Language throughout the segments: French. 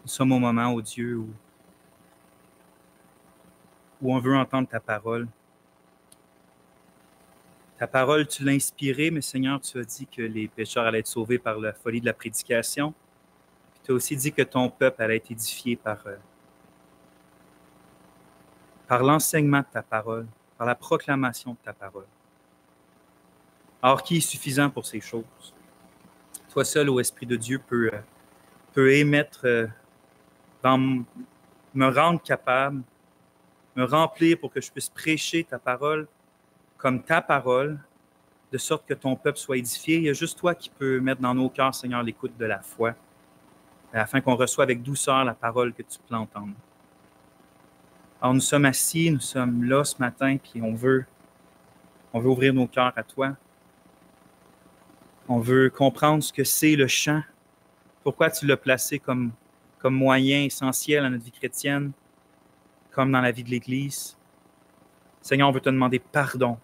Nous sommes au moment, ô Dieu, où on veut entendre ta parole. Ta parole, tu l'as inspirée, mais Seigneur, tu as dit que les pécheurs allaient être sauvés par la folie de la prédication. Puis tu as aussi dit que ton peuple allait être édifié par l'enseignement de ta parole, par la proclamation de ta parole. Alors, qui est suffisant pour ces choses? Toi seul, ô Esprit de Dieu, peut émettre, me rendre capable, me remplir pour que je puisse prêcher ta parole comme ta parole, de sorte que ton peuple soit édifié. Il y a juste toi qui peux mettre dans nos cœurs, Seigneur, l'écoute de la foi, afin qu'on reçoive avec douceur la parole que tu peux entendre. Alors, nous sommes assis, nous sommes là ce matin, puis on veut ouvrir nos cœurs à toi. On veut comprendre ce que c'est le chant, pourquoi tu l'as placé comme moyen essentiel à notre vie chrétienne, comme dans la vie de l'Église. Seigneur, on veut te demander pardon,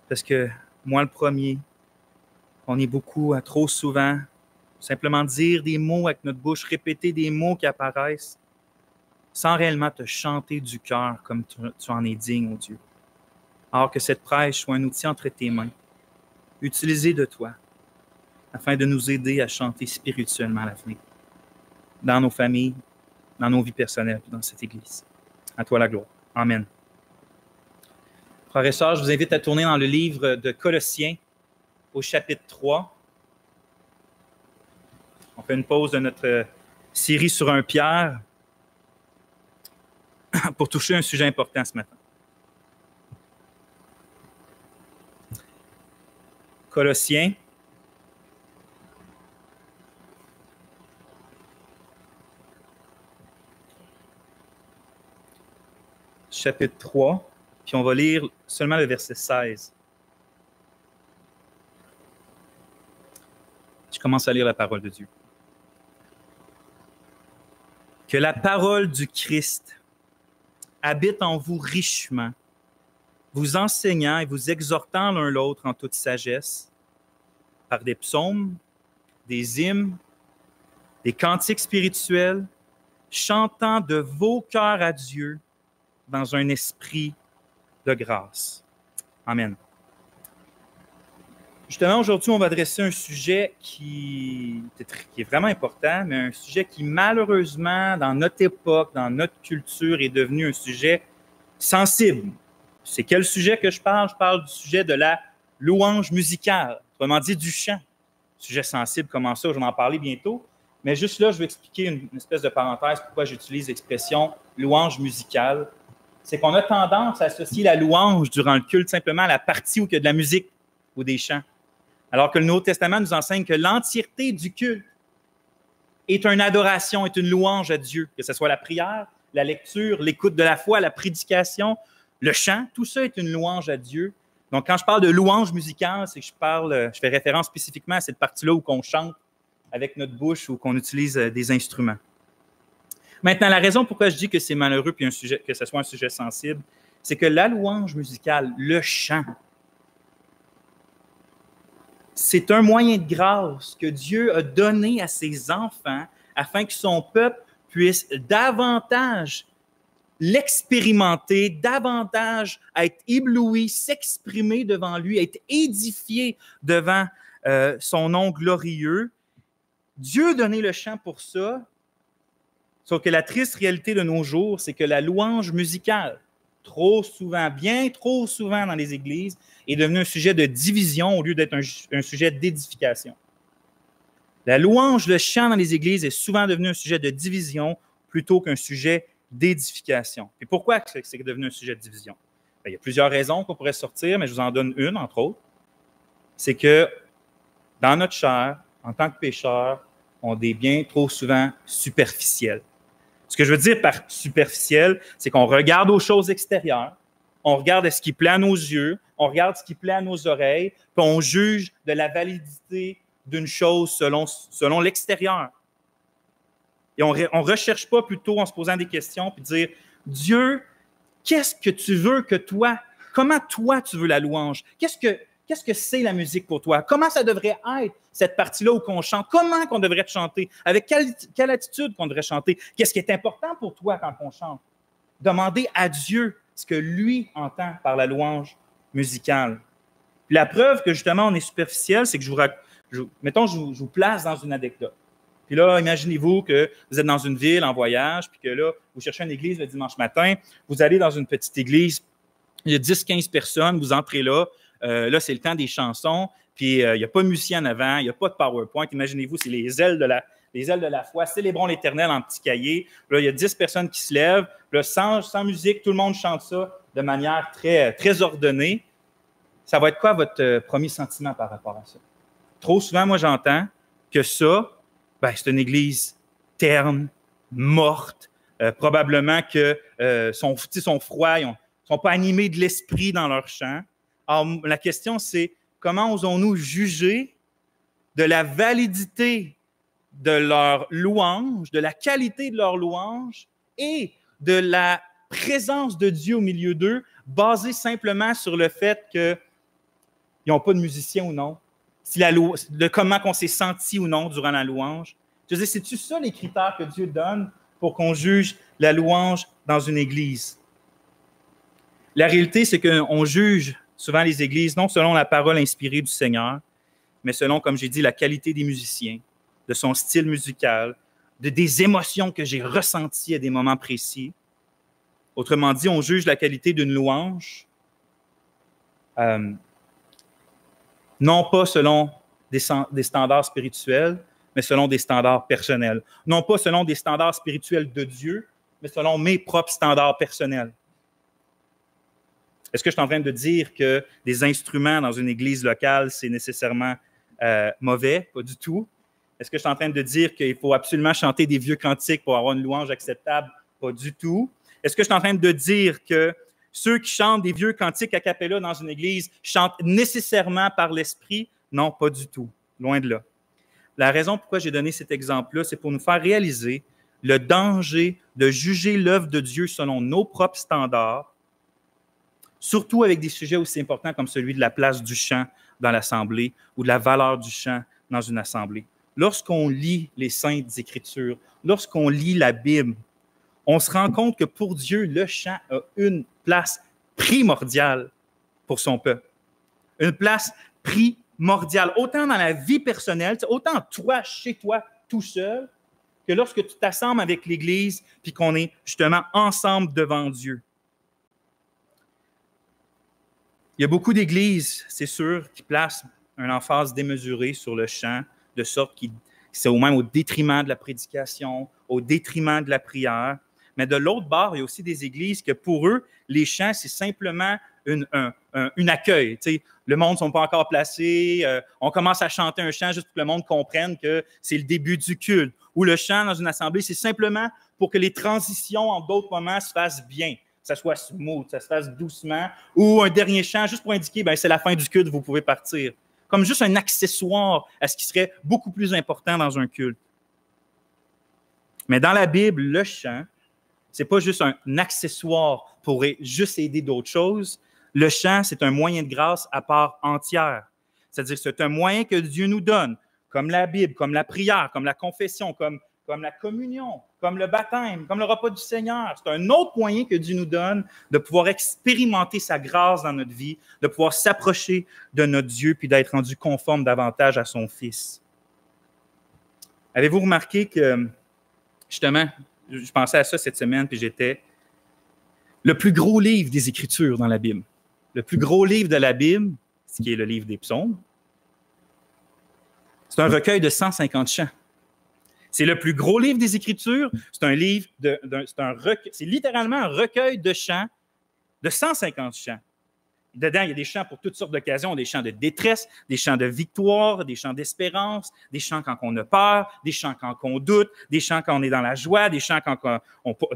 parce que moi, le premier, on est beaucoup à trop souvent simplement dire des mots avec notre bouche, répéter des mots qui apparaissent, sans réellement te chanter du cœur comme tu en es digne, ô Dieu. Alors que cette prêche soit un outil entre tes mains, utilisé de toi, afin de nous aider à chanter spirituellement à l'avenir, dans nos familles, dans nos vies personnelles, dans cette Église. À toi la gloire. Amen. Frères et sœurs, je vous invite à tourner dans le livre de Colossiens, au chapitre 3. On fait une pause de notre série sur 1 Pierre pour toucher un sujet important ce matin. Colossiens, chapitre 3, puis on va lire seulement le verset 16. Je commence à lire la parole de Dieu. Que la parole du Christ habite en vous richement, vous enseignant et vous exhortant l'un l'autre en toute sagesse, par des psaumes, des hymnes, des cantiques spirituels, chantant de vos cœurs à Dieu dans un esprit de grâce. Amen. Justement, aujourd'hui, on va adresser un sujet qui est vraiment important, mais un sujet qui, malheureusement, dans notre époque, dans notre culture, est devenu un sujet sensible. C'est quel sujet que je parle? Je parle du sujet de la louange musicale, autrement dit du chant. Sujet sensible, comment ça? Je vais en parler bientôt. Mais juste là, je vais expliquer une espèce de parenthèse pourquoi j'utilise l'expression louange musicale. C'est qu'on a tendance à associer la louange durant le culte simplement à la partie où il y a de la musique ou des chants. Alors que le Nouveau Testament nous enseigne que l'entièreté du culte est une adoration, est une louange à Dieu, que ce soit la prière, la lecture, l'écoute de la foi, la prédication, le chant, tout ça est une louange à Dieu. Donc, quand je parle de louange musicale, c'est que je fais référence spécifiquement à cette partie-là où on chante avec notre bouche ou qu'on utilise des instruments. Maintenant, la raison pourquoi je dis que c'est malheureux puis que ce soit un sujet sensible, c'est que la louange musicale, le chant, c'est un moyen de grâce que Dieu a donné à ses enfants afin que son peuple puisse davantage l'expérimenter, davantage être ébloui, s'exprimer devant lui, être édifié devant son nom glorieux. Dieu a donné le chant pour ça, sauf que la triste réalité de nos jours, c'est que la louange musicale, trop souvent, bien trop souvent dans les églises, est devenu un sujet de division au lieu d'être un sujet d'édification. La louange, le chant dans les églises est souvent devenu un sujet de division plutôt qu'un sujet d'édification. Et pourquoi c'est devenu un sujet de division? Bien, il y a plusieurs raisons qu'on pourrait sortir, mais je vous en donne une, entre autres. C'est que dans notre chair, en tant que pécheurs, on est bien trop souvent superficiels. Ce que je veux dire par superficiel, c'est qu'on regarde aux choses extérieures, on regarde ce qui plaît à nos yeux, on regarde ce qui plaît à nos oreilles, puis on juge de la validité d'une chose selon l'extérieur. Et on ne recherche pas plutôt en se posant des questions puis dire « Dieu, qu'est-ce que tu veux que toi, comment toi tu veux la louange? Qu'est-ce Qu'est-ce que c'est la musique pour toi? Comment ça devrait être, cette partie-là où on chante? Comment qu'on devrait chanter? Avec quelle attitude qu'on devrait chanter? Qu'est-ce qui est important pour toi quand on chante? Demandez à Dieu ce que lui entend par la louange musicale. Puis la preuve que justement on est superficiel, c'est que je vous place dans une anecdote. Puis là, imaginez-vous que vous êtes dans une ville en voyage, puis que là, vous cherchez une église le dimanche matin, vous allez dans une petite église, il y a 10-15 personnes, vous entrez là, là, c'est le temps des chansons, puis il n'y a pas de musicien en avant, il n'y a pas de PowerPoint. Imaginez-vous, c'est les ailes de la foi, célébrons l'Éternel en petit cahier. Là, il y a 10 personnes qui se lèvent, là, sans musique, tout le monde chante ça de manière très, très ordonnée. Ça va être quoi votre premier sentiment par rapport à ça? Trop souvent, moi, j'entends que ça, c'est une église terne, morte, probablement que sont froids, ils ne sont pas animés de l'esprit dans leur chant. Alors, la question, c'est comment osons-nous juger de la validité de leur louange, de la qualité de leur louange et de la présence de Dieu au milieu d'eux, basée simplement sur le fait qu'ils n'ont pas de musicien ou non, de comment on s'est senti ou non durant la louange. Je veux dire, c'est-tu ça les critères que Dieu donne pour qu'on juge la louange dans une église? La réalité, c'est qu'on juge souvent les églises non selon la parole inspirée du Seigneur, mais selon, comme j'ai dit, la qualité des musiciens, de son style musical, des émotions que j'ai ressenties à des moments précis. Autrement dit, on juge la qualité d'une louange non pas selon des standards spirituels, mais selon des standards personnels. Non pas selon des standards spirituels de Dieu, mais selon mes propres standards personnels. Est-ce que je suis en train de dire que des instruments dans une église locale, c'est nécessairement mauvais? Pas du tout. Est-ce que je suis en train de dire qu'il faut absolument chanter des vieux cantiques pour avoir une louange acceptable? Pas du tout. Est-ce que je suis en train de dire que ceux qui chantent des vieux cantiques a cappella dans une église chantent nécessairement par l'esprit? Non, pas du tout. Loin de là. La raison pourquoi j'ai donné cet exemple-là, c'est pour nous faire réaliser le danger de juger l'œuvre de Dieu selon nos propres standards, surtout avec des sujets aussi importants comme celui de la place du chant dans l'assemblée ou de la valeur du chant dans une assemblée. Lorsqu'on lit les Saintes Écritures, lorsqu'on lit la Bible, on se rend compte que pour Dieu, le chant a une place primordiale pour son peuple. Une place primordiale, autant dans la vie personnelle, autant toi, chez toi, tout seul, que lorsque tu t'assembles avec l'Église puis qu'on est justement ensemble devant Dieu. Il y a beaucoup d'églises, c'est sûr, qui placent une emphase démesurée sur le chant, de sorte que c'est au même au détriment de la prédication, au détriment de la prière. Mais de l'autre bord, il y a aussi des églises que pour eux, les chants, c'est simplement un accueil. Tu sais, le monde ne sont pas encore placés, on commence à chanter un chant juste pour que le monde comprenne que c'est le début du culte. Ou le chant dans une assemblée, c'est simplement pour que les transitions en d'autres moments se fassent bien. Que ça soit smooth, que ça se fasse doucement, ou un dernier chant juste pour indiquer, c'est la fin du culte, vous pouvez partir. Comme juste un accessoire à ce qui serait beaucoup plus important dans un culte. Mais dans la Bible, le chant, c'est pas juste un accessoire pour juste aider d'autres choses. Le chant, c'est un moyen de grâce à part entière. C'est-à-dire que c'est un moyen que Dieu nous donne, comme la Bible, comme la prière, comme la confession, comme la communion, comme le baptême, comme le repas du Seigneur. C'est un autre moyen que Dieu nous donne de pouvoir expérimenter sa grâce dans notre vie, de pouvoir s'approcher de notre Dieu puis d'être rendu conforme davantage à son Fils. Avez-vous remarqué que, justement, je pensais à ça cette semaine, puis j'étais le plus gros livre des Écritures dans la Bible. Le plus gros livre de la Bible, ce qui est le livre des Psaumes, c'est un recueil de 150 chants. C'est le plus gros livre des Écritures. C'est un livre, c'est littéralement un recueil de chants de 150 chants. Dedans, il y a des chants pour toutes sortes d'occasions, des chants de détresse, des chants de victoire, des chants d'espérance, des chants quand on a peur, des chants quand on doute, des chants quand on est dans la joie, des chants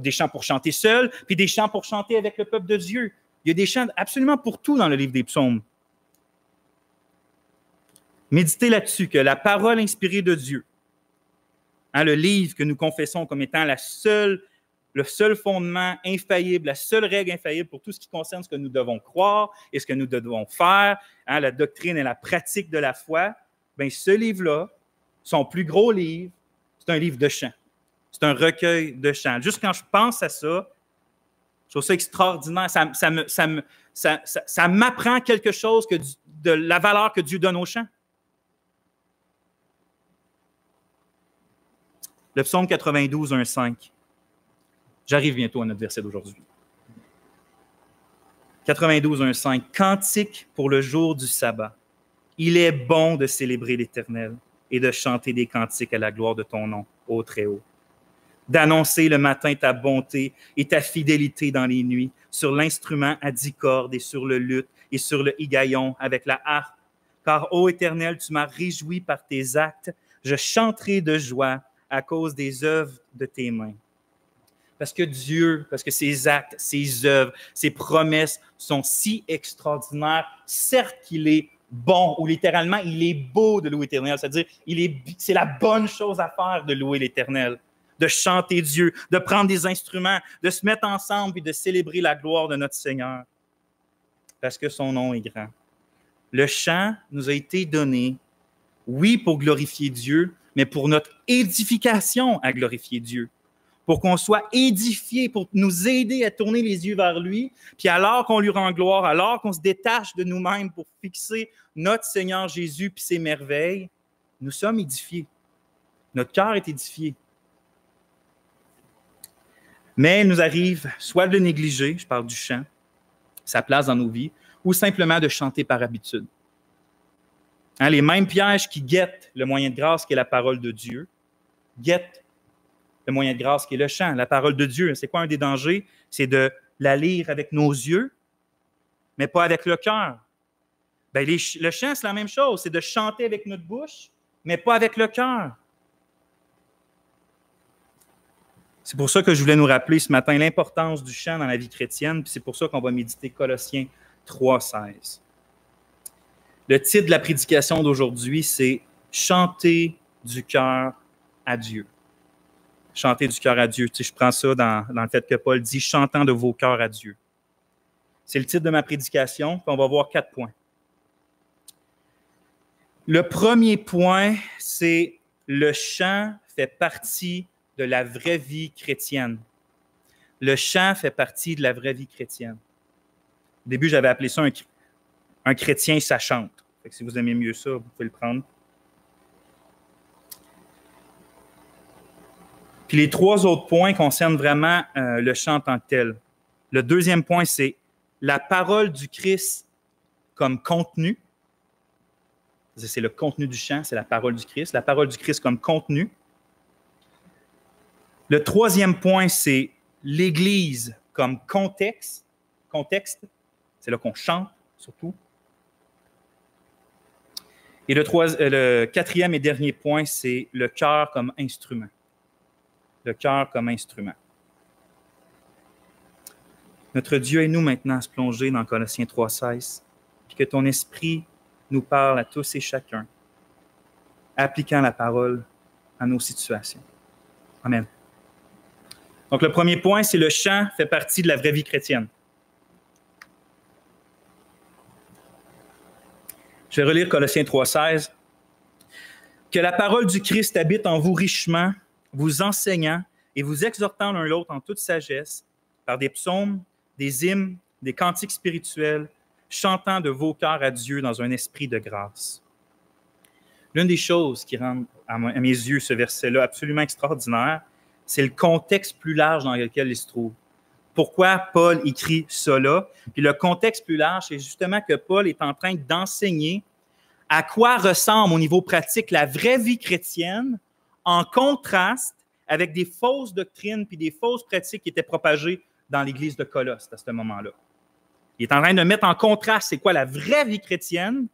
des chants pour chanter seul, puis des chants pour chanter avec le peuple de Dieu. Il y a des chants absolument pour tout dans le livre des Psaumes. Méditez là-dessus, que la parole inspirée de Dieu, le livre que nous confessons comme étant le seul fondement infaillible, la seule règle infaillible pour tout ce qui concerne ce que nous devons croire et ce que nous devons faire, hein, la doctrine et la pratique de la foi, bien, ce livre-là, son plus gros livre, c'est un livre de chants. C'est un recueil de chants. Juste quand je pense à ça, je trouve ça extraordinaire. Ça m'apprend quelque chose de la valeur que Dieu donne aux chants. Le psaume 92, 1, 5. J'arrive bientôt à notre verset d'aujourd'hui. 92, 1, 5. Cantique pour le jour du sabbat. Il est bon de célébrer l'Éternel et de chanter des cantiques à la gloire de ton nom, ô Très-Haut. D'annoncer le matin ta bonté et ta fidélité dans les nuits, sur l'instrument à 10 cordes et sur le luth et sur le higayon avec la harpe. Car, ô Éternel, tu m'as réjoui par tes actes. Je chanterai de joie à cause des œuvres de tes mains. Parce que Dieu, parce que ses actes, ses œuvres, ses promesses sont si extraordinaires, certes qu'il est bon, ou littéralement, il est beau de louer l'Éternel. C'est-à-dire, c'est la bonne chose à faire de louer l'Éternel, de chanter Dieu, de prendre des instruments, de se mettre ensemble et de célébrer la gloire de notre Seigneur. Parce que son nom est grand. Le chant nous a été donné, oui, pour glorifier Dieu, mais pour notre édification à glorifier Dieu. Pour qu'on soit édifié, pour nous aider à tourner les yeux vers lui, puis alors qu'on lui rend gloire, alors qu'on se détache de nous-mêmes pour fixer notre Seigneur Jésus puis ses merveilles, nous sommes édifiés. Notre cœur est édifié. Mais il nous arrive soit de le négliger, je parle du chant, sa place dans nos vies, ou simplement de chanter par habitude. Hein, les mêmes pièges qui guettent le moyen de grâce qui est la parole de Dieu, guettent le moyen de grâce qui est le chant, la parole de Dieu. C'est quoi un des dangers? C'est de la lire avec nos yeux, mais pas avec le cœur. Bien, le chant, c'est la même chose. C'est de chanter avec notre bouche, mais pas avec le cœur. C'est pour ça que je voulais nous rappeler ce matin l'importance du chant dans la vie chrétienne, puis c'est pour ça qu'on va méditer Colossiens 3,16. Le titre de la prédication d'aujourd'hui, c'est « Chanter du cœur à Dieu ». Chanter du cœur à Dieu. Tu sais, je prends ça dans le fait que Paul dit « Chantant de vos cœurs à Dieu ». C'est le titre de ma prédication, puis on va voir 4 points. Le premier point, c'est le chant fait partie de la vraie vie chrétienne. Le chant fait partie de la vraie vie chrétienne. Au début, j'avais appelé ça un chrétien, ça chante. Fait que si vous aimez mieux ça, vous pouvez le prendre. Puis les 3 autres points concernent vraiment le chant en tant que tel. Le deuxième point, c'est la parole du Christ comme contenu. C'est le contenu du chant, c'est la parole du Christ. La parole du Christ comme contenu. Le troisième point, c'est l'Église comme contexte. Contexte, c'est là qu'on chante, surtout. Et le quatrième et dernier point, c'est le cœur comme instrument. Le cœur comme instrument. Notre Dieu et nous maintenant à se plonger dans Colossiens 3,16, puis que ton esprit nous parle à tous et chacun, appliquant la parole à nos situations. Amen. Donc, le premier point, c'est le chant fait partie de la vraie vie chrétienne. Je vais relire Colossiens 3,16. Que la parole du Christ habite en vous richement, vous enseignant et vous exhortant l'un l'autre en toute sagesse, par des psaumes, des hymnes, des cantiques spirituels, chantant de vos cœurs à Dieu dans un esprit de grâce. L'une des choses qui rend à mes yeux ce verset-là absolument extraordinaire, c'est le contexte plus large dans lequel il se trouve. Pourquoi Paul écrit ça là? Puis le contexte plus large, c'est justement que Paul est en train d'enseigner à quoi ressemble au niveau pratique la vraie vie chrétienne en contraste avec des fausses doctrines puis des fausses pratiques qui étaient propagées dans l'Église de Colosse à ce moment-là. Il est en train de mettre en contraste c'est quoi la vraie vie chrétienne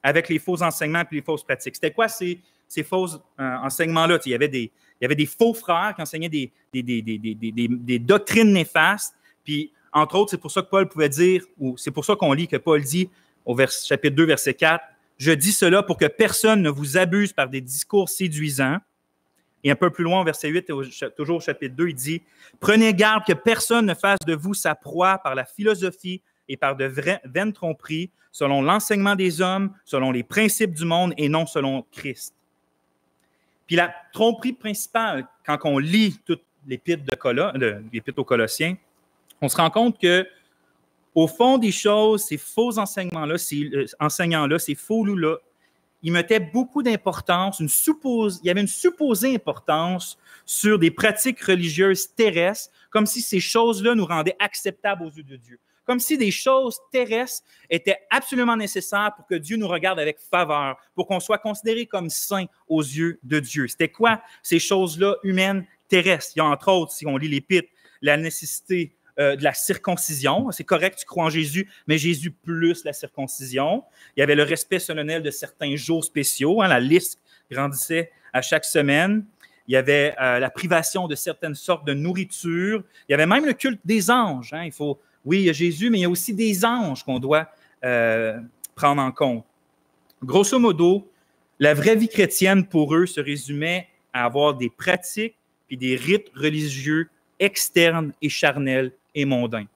avec les faux enseignements puis les fausses pratiques. C'était quoi ces faux enseignements-là? Il y avait des faux frères qui enseignaient des doctrines néfastes. Puis, entre autres, c'est pour ça que Paul pouvait dire, ou c'est pour ça qu'on lit que Paul dit au chapitre 2, verset 4, « Je dis cela pour que personne ne vous abuse par des discours séduisants, Et un peu plus loin, au verset 8, toujours au chapitre 2, il dit « Prenez garde que personne ne fasse de vous sa proie par la philosophie et par de vaines tromperies, selon l'enseignement des hommes, selon les principes du monde et non selon Christ. » Puis la tromperie principale, quand on lit toute l'épître aux Colossiens, on se rend compte que au fond des choses, ces faux enseignements-là, ces enseignants-là, ces faux loups-là, ils mettaient beaucoup d'importance, il y avait une supposée importance sur des pratiques religieuses terrestres, comme si ces choses-là nous rendaient acceptables aux yeux de Dieu. Comme si des choses terrestres étaient absolument nécessaires pour que Dieu nous regarde avec faveur, pour qu'on soit considéré comme saints aux yeux de Dieu. C'était quoi ces choses-là humaines terrestres? Il y a entre autres, si on lit l'Épître, la nécessité de la circoncision. C'est correct, tu crois en Jésus, mais Jésus plus la circoncision. Il y avait le respect solennel de certains jours spéciaux. La liste grandissait à chaque semaine. Il y avait la privation de certaines sortes de nourriture. Il y avait même le culte des anges. Oui, il y a Jésus, mais il y a aussi des anges qu'on doit prendre en compte. Grosso modo, la vraie vie chrétienne pour eux se résumait à avoir des pratiques puis des rites religieux externes et charnels et mondains.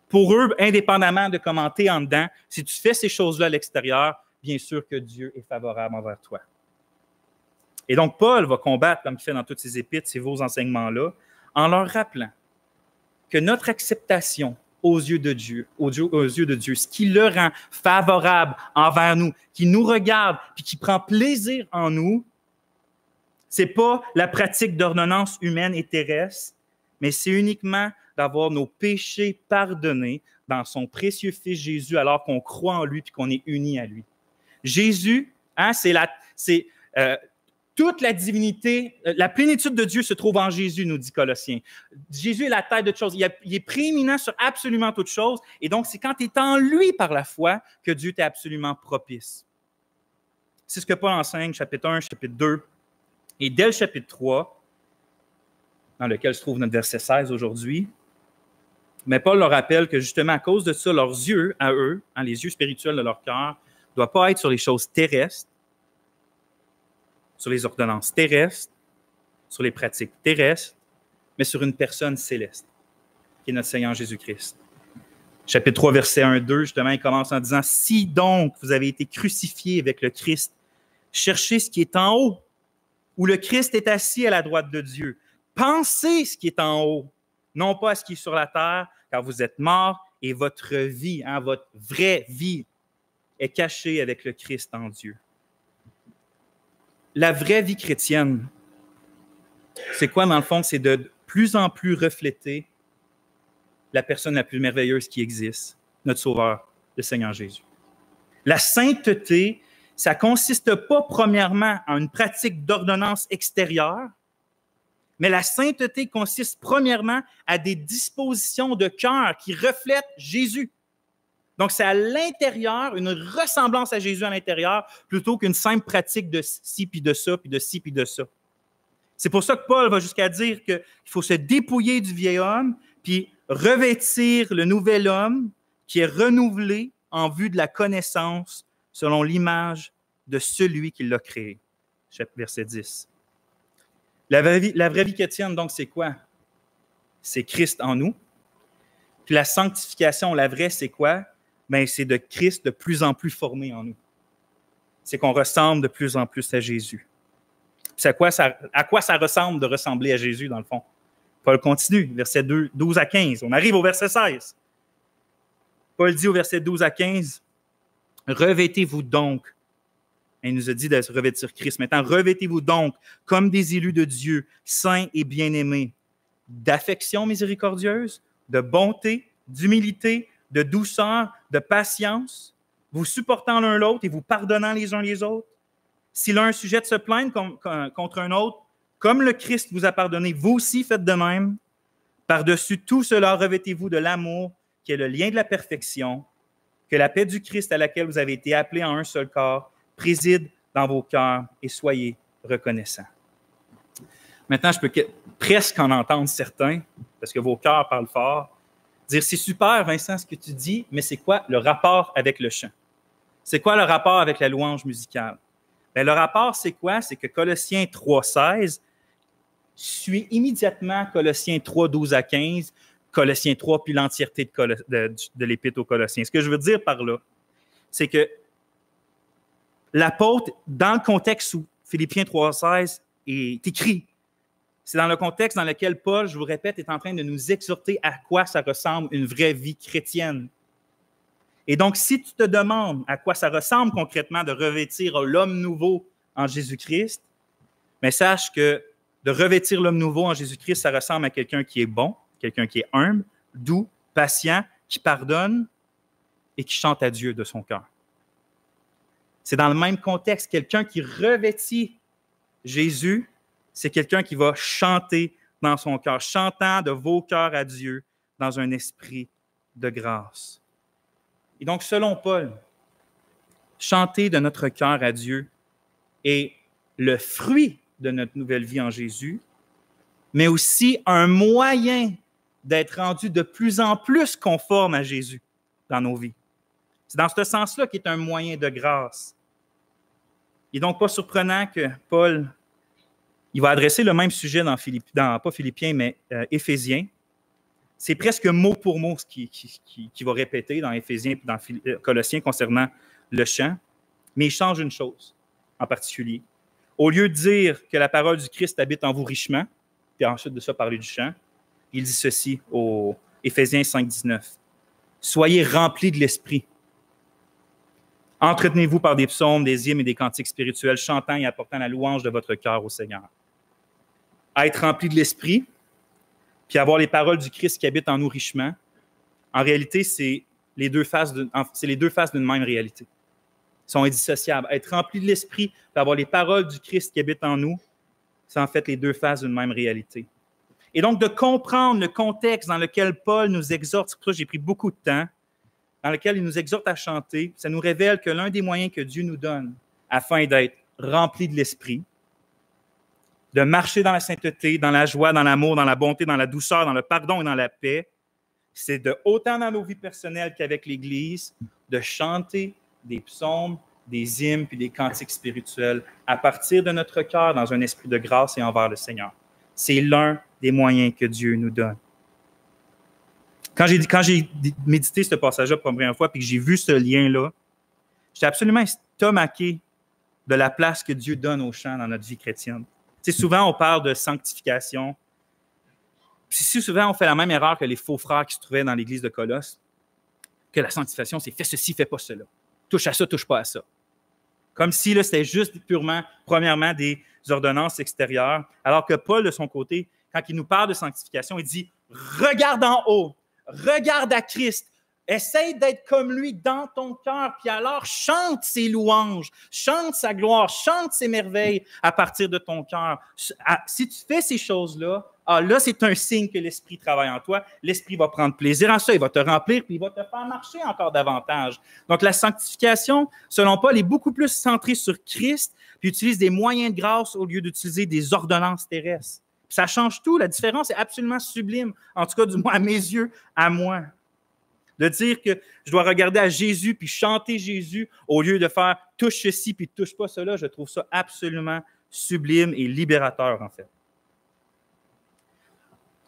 Pour eux, indépendamment de commenter en dedans, si tu fais ces choses-là à l'extérieur, bien sûr que Dieu est favorable envers toi. Et donc, Paul va combattre, comme il fait dans toutes ses épîtres, ces faux enseignements-là, en leur rappelant que notre acceptation aux yeux de Dieu, ce qui le rend favorable envers nous, qui nous regarde puis qui prend plaisir en nous, c'est pas la pratique d'ordonnances humaines et terrestres, mais c'est uniquement d'avoir nos péchés pardonnés dans son précieux Fils Jésus alors qu'on croit en lui puis qu'on est unis à lui. Jésus, c'est toute la divinité, la plénitude de Dieu se trouve en Jésus, nous dit Colossiens. Jésus est la tête de toutes choses. Il est prééminent sur absolument toutes choses. Et donc, c'est quand tu es en lui par la foi que Dieu t'est absolument propice. C'est ce que Paul enseigne, chapitre 1, chapitre 2. Et dès le chapitre 3, dans lequel se trouve notre verset 16 aujourd'hui, mais Paul leur rappelle que justement, à cause de ça, leurs yeux, à eux, les yeux spirituels de leur cœur, ne doivent pas être sur les choses terrestres, sur les ordonnances terrestres, sur les pratiques terrestres, mais sur une personne céleste, qui est notre Seigneur Jésus-Christ. Chapitre 3, verset 1-2, justement, il commence en disant « Si donc vous avez été crucifiés avec le Christ, cherchez ce qui est en haut, où le Christ est assis à la droite de Dieu. Pensez ce qui est en haut, non pas à ce qui est sur la terre, car vous êtes morts et votre vie, votre vraie vie, est cachée avec le Christ en Dieu. » La vraie vie chrétienne, c'est quoi dans le fond? C'est de plus en plus refléter la personne la plus merveilleuse qui existe, notre Sauveur, le Seigneur Jésus. La sainteté, ça ne consiste pas premièrement en une pratique d'ordonnance extérieure, mais la sainteté consiste premièrement à des dispositions de cœur qui reflètent Jésus. Donc, c'est à l'intérieur, une ressemblance à Jésus à l'intérieur, plutôt qu'une simple pratique de ci, puis de ça, puis de ci, puis de ça. C'est pour ça que Paul va jusqu'à dire qu'il faut se dépouiller du vieil homme, puis revêtir le nouvel homme qui est renouvelé en vue de la connaissance selon l'image de celui qui l'a créé. Verset 10. La vraie vie chrétienne, donc, c'est quoi? C'est Christ en nous. Puis la sanctification, la vraie, c'est quoi? Bien, c'est de Christ de plus en plus formé en nous. C'est qu'on ressemble de plus en plus à Jésus. Puis à quoi ça ressemble de ressembler à Jésus, dans le fond? Paul continue, verset 12 à 15. On arrive au verset 16. Paul dit au verset 12 à 15, « Revêtez-vous donc. » Il nous a dit de se revêtir Christ. Maintenant, revêtez-vous donc comme des élus de Dieu, saints et bien-aimés, d'affection miséricordieuse, de bonté, d'humilité, de douceur, de patience, vous supportant l'un l'autre et vous pardonnant les uns les autres. Si l'un a un sujet de se plaindre contre un autre, comme le Christ vous a pardonné, vous aussi faites de même. Par-dessus tout cela, revêtez-vous de l'amour qui est le lien de la perfection, que la paix du Christ à laquelle vous avez été appelés en un seul corps préside dans vos cœurs et soyez reconnaissants. Maintenant, je peux presque en entendre certains, parce que vos cœurs parlent fort, dire « C'est super, Vincent, ce que tu dis, mais c'est quoi le rapport avec le chant? C'est quoi le rapport avec la louange musicale? » Bien, le rapport, c'est quoi? C'est que Colossiens 3,16 suis immédiatement Colossiens 3, 12 à 15, Colossiens 3, puis l'entièreté de l'Épître aux Colossiens. Ce que je veux dire par là, c'est que l'apôtre, dans le contexte où Philippiens 3, 16 est écrit, c'est dans le contexte dans lequel Paul, je vous répète, est en train de nous exhorter à quoi ça ressemble une vraie vie chrétienne. Et donc, si tu te demandes à quoi ça ressemble concrètement de revêtir l'homme nouveau en Jésus-Christ, mais sache que de revêtir l'homme nouveau en Jésus-Christ, ça ressemble à quelqu'un qui est bon, quelqu'un qui est humble, doux, patient, qui pardonne et qui chante à Dieu de son cœur. C'est dans le même contexte. Quelqu'un qui revêtit Jésus, c'est quelqu'un qui va chanter dans son cœur, chantant de vos cœurs à Dieu dans un esprit de grâce. Et donc, selon Paul, chanter de notre cœur à Dieu est le fruit de notre nouvelle vie en Jésus, mais aussi un moyen d'être rendu de plus en plus conforme à Jésus dans nos vies. C'est dans ce sens-là qu'il est un moyen de grâce. Il n'est donc pas surprenant que Paul, il va adresser le même sujet pas Philippiens, mais Éphésiens. C'est presque mot pour mot ce qu'il va répéter dans Éphésiens et dans Colossiens concernant le chant, mais il change une chose en particulier. Au lieu de dire que la parole du Christ habite en vous richement, puis ensuite de ça parler du chant, il dit ceci au Éphésiens 5, 19. Soyez remplis de l'Esprit. Entretenez-vous par des psaumes, des hymnes et des cantiques spirituels, chantant et apportant la louange de votre cœur au Seigneur. Être rempli de l'Esprit, puis avoir les paroles du Christ qui habitent en nous richement, en réalité, c'est les deux faces d'une même réalité. Ils sont indissociables. Être rempli de l'Esprit, puis avoir les paroles du Christ qui habitent en nous, c'est en fait les deux faces d'une même réalité. Et donc, de comprendre le contexte dans lequel Paul nous exhorte, c'est pour ça que j'ai pris beaucoup de temps, dans lequel il nous exhorte à chanter, ça nous révèle que l'un des moyens que Dieu nous donne afin d'être rempli de l'Esprit, de marcher dans la sainteté, dans la joie, dans l'amour, dans la bonté, dans la douceur, dans le pardon et dans la paix, c'est de autant dans nos vies personnelles qu'avec l'Église, de chanter des psaumes, des hymnes puis des cantiques spirituels à partir de notre cœur dans un esprit de grâce et envers le Seigneur. C'est l'un des moyens que Dieu nous donne. Quand j'ai médité ce passage-là pour la première fois puis que j'ai vu ce lien-là, j'étais absolument estomaqué de la place que Dieu donne au chant dans notre vie chrétienne. Tu sais, souvent, on parle de sanctification. Puis si souvent, on fait la même erreur que les faux frères qui se trouvaient dans l'église de Colosse, que la sanctification, c'est fais ceci, fais pas cela. Touche à ça, touche pas à ça. Comme si là, c'était juste purement, premièrement, des ordonnances extérieures, alors que Paul, de son côté, quand il nous parle de sanctification, il dit « Regarde en haut, regarde à Christ, essaye d'être comme lui dans ton cœur, puis alors chante ses louanges, chante sa gloire, chante ses merveilles à partir de ton cœur. Si tu fais ces choses-là, là, c'est un signe que l'Esprit travaille en toi. L'Esprit va prendre plaisir en ça, il va te remplir, puis il va te faire marcher encore davantage. Donc, la sanctification, selon Paul, est beaucoup plus centrée sur Christ, puis utilise des moyens de grâce au lieu d'utiliser des ordonnances terrestres. Puis ça change tout. La différence est absolument sublime, en tout cas, du moins à mes yeux, à moi. De dire que je dois regarder à Jésus puis chanter Jésus au lieu de faire « touche ceci puis touche pas cela », je trouve ça absolument sublime et libérateur, en fait.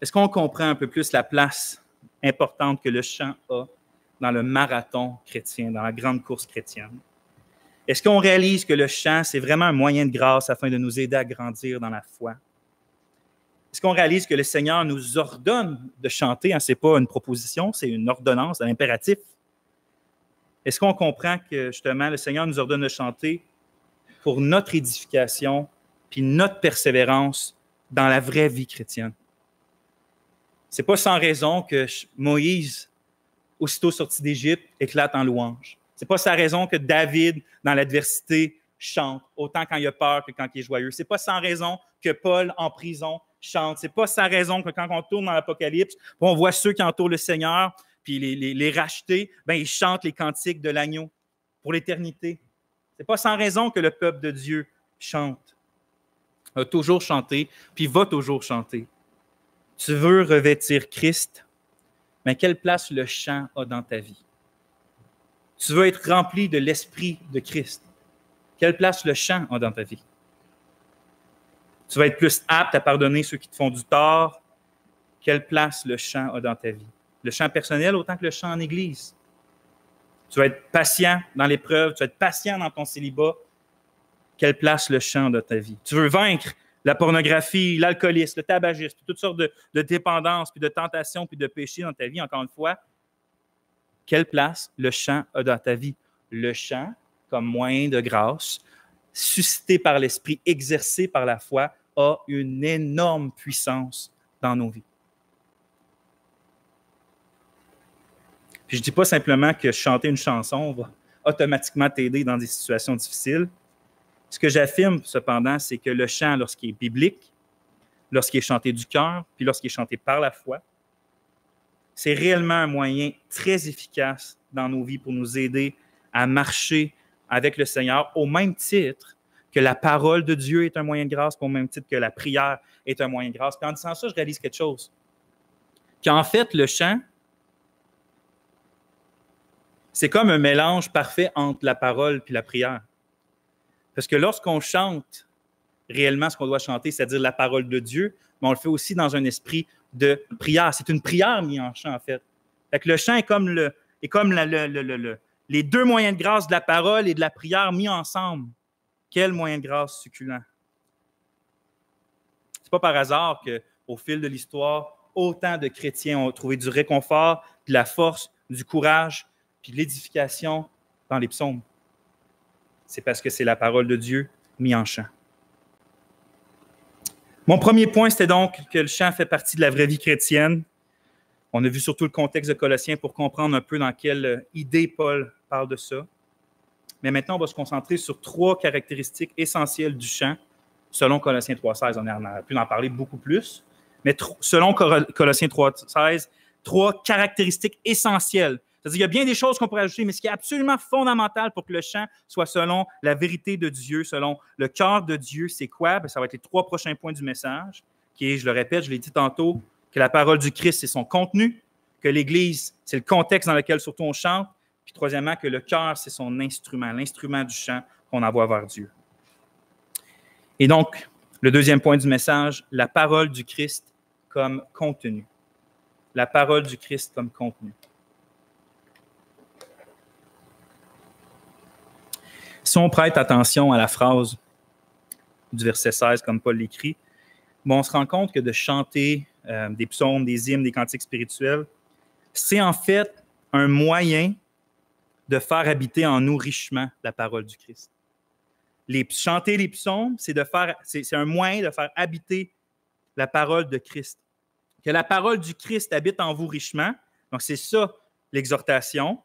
Est-ce qu'on comprend un peu plus la place importante que le chant a dans le marathon chrétien, dans la grande course chrétienne? Est-ce qu'on réalise que le chant, c'est vraiment un moyen de grâce afin de nous aider à grandir dans la foi? Est-ce qu'on réalise que le Seigneur nous ordonne de chanter? Ce n'est pas une proposition, c'est une ordonnance, un impératif. Est-ce qu'on comprend que, justement, le Seigneur nous ordonne de chanter pour notre édification puis notre persévérance dans la vraie vie chrétienne? Ce n'est pas sans raison que Moïse, aussitôt sorti d'Égypte, éclate en louange. Ce n'est pas sans raison que David, dans l'adversité, chante, autant quand il a peur que quand il est joyeux. Ce n'est pas sans raison que Paul, en prison, chante. Ce n'est pas sans raison que quand on tourne dans l'Apocalypse, on voit ceux qui entourent le Seigneur, puis les rachetés, ben, ils chantent les cantiques de l'agneau pour l'éternité. Ce n'est pas sans raison que le peuple de Dieu chante. A toujours chanté, puis va toujours chanter. Tu veux revêtir Christ, mais quelle place le chant a dans ta vie? Tu veux être rempli de l'Esprit de Christ. Quelle place le chant a dans ta vie? Tu vas être plus apte à pardonner ceux qui te font du tort. Quelle place le chant a dans ta vie? Le chant personnel autant que le chant en Église. Tu vas être patient dans l'épreuve, tu vas être patient dans ton célibat. Quelle place le chant a dans ta vie? Tu veux vaincre la pornographie, l'alcoolisme, le tabagisme, toutes sortes de dépendances, puis de tentations, puis de péchés dans ta vie, encore une fois. Quelle place le chant a dans ta vie? Le chant, comme moyen de grâce, suscité par l'Esprit, exercé par la foi, a une énorme puissance dans nos vies. Puis je ne dis pas simplement que chanter une chanson va automatiquement t'aider dans des situations difficiles. Ce que j'affirme, cependant, c'est que le chant, lorsqu'il est biblique, lorsqu'il est chanté du cœur, puis lorsqu'il est chanté par la foi, c'est réellement un moyen très efficace dans nos vies pour nous aider à marcher avec le Seigneur au même titre que la parole de Dieu est un moyen de grâce, au même titre que la prière est un moyen de grâce. Puis en disant ça, je réalise quelque chose. Qu'en fait, le chant, c'est comme un mélange parfait entre la parole et la prière. Parce que lorsqu'on chante réellement ce qu'on doit chanter, c'est-à-dire la parole de Dieu, mais on le fait aussi dans un esprit de prière. C'est une prière mise en chant, en fait. Fait que le chant est comme, les deux moyens de grâce de la parole et de la prière mis ensemble. Quel moyen de grâce succulent. C'est pas par hasard qu'au fil de l'histoire, autant de chrétiens ont trouvé du réconfort, de la force, du courage, puis de l'édification dans les psaumes. C'est parce que c'est la parole de Dieu mise en chant. Mon premier point, c'était donc que le chant fait partie de la vraie vie chrétienne. On a vu surtout le contexte de Colossiens pour comprendre un peu dans quelle idée Paul parle de ça. Mais maintenant, on va se concentrer sur 3 caractéristiques essentielles du chant, selon Colossiens 3,16. On a pu en parler beaucoup plus. Mais selon Colossiens 3,16, 3 caractéristiques essentielles. C'est-à-dire qu'il y a bien des choses qu'on pourrait ajouter, mais ce qui est absolument fondamental pour que le chant soit selon la vérité de Dieu, selon le cœur de Dieu, c'est quoi? Bien, ça va être les 3 prochains points du message, qui est, je le répète, je l'ai dit tantôt, que la parole du Christ, c'est son contenu, que l'Église, c'est le contexte dans lequel surtout on chante, puis troisièmement, que le cœur, c'est son instrument, l'instrument du chant qu'on envoie vers Dieu. Et donc, le deuxième point du message, la parole du Christ comme contenu. La parole du Christ comme contenu. Si on prête attention à la phrase du verset 16, comme Paul l'écrit, on se rend compte que de chanter des psaumes, des hymnes, des cantiques spirituels, c'est en fait un moyen de faire habiter en nous richement la parole du Christ. Chanter les psaumes, c'est un moyen de faire habiter la parole de Christ. Que la parole du Christ habite en vous richement. Donc, c'est ça l'exhortation.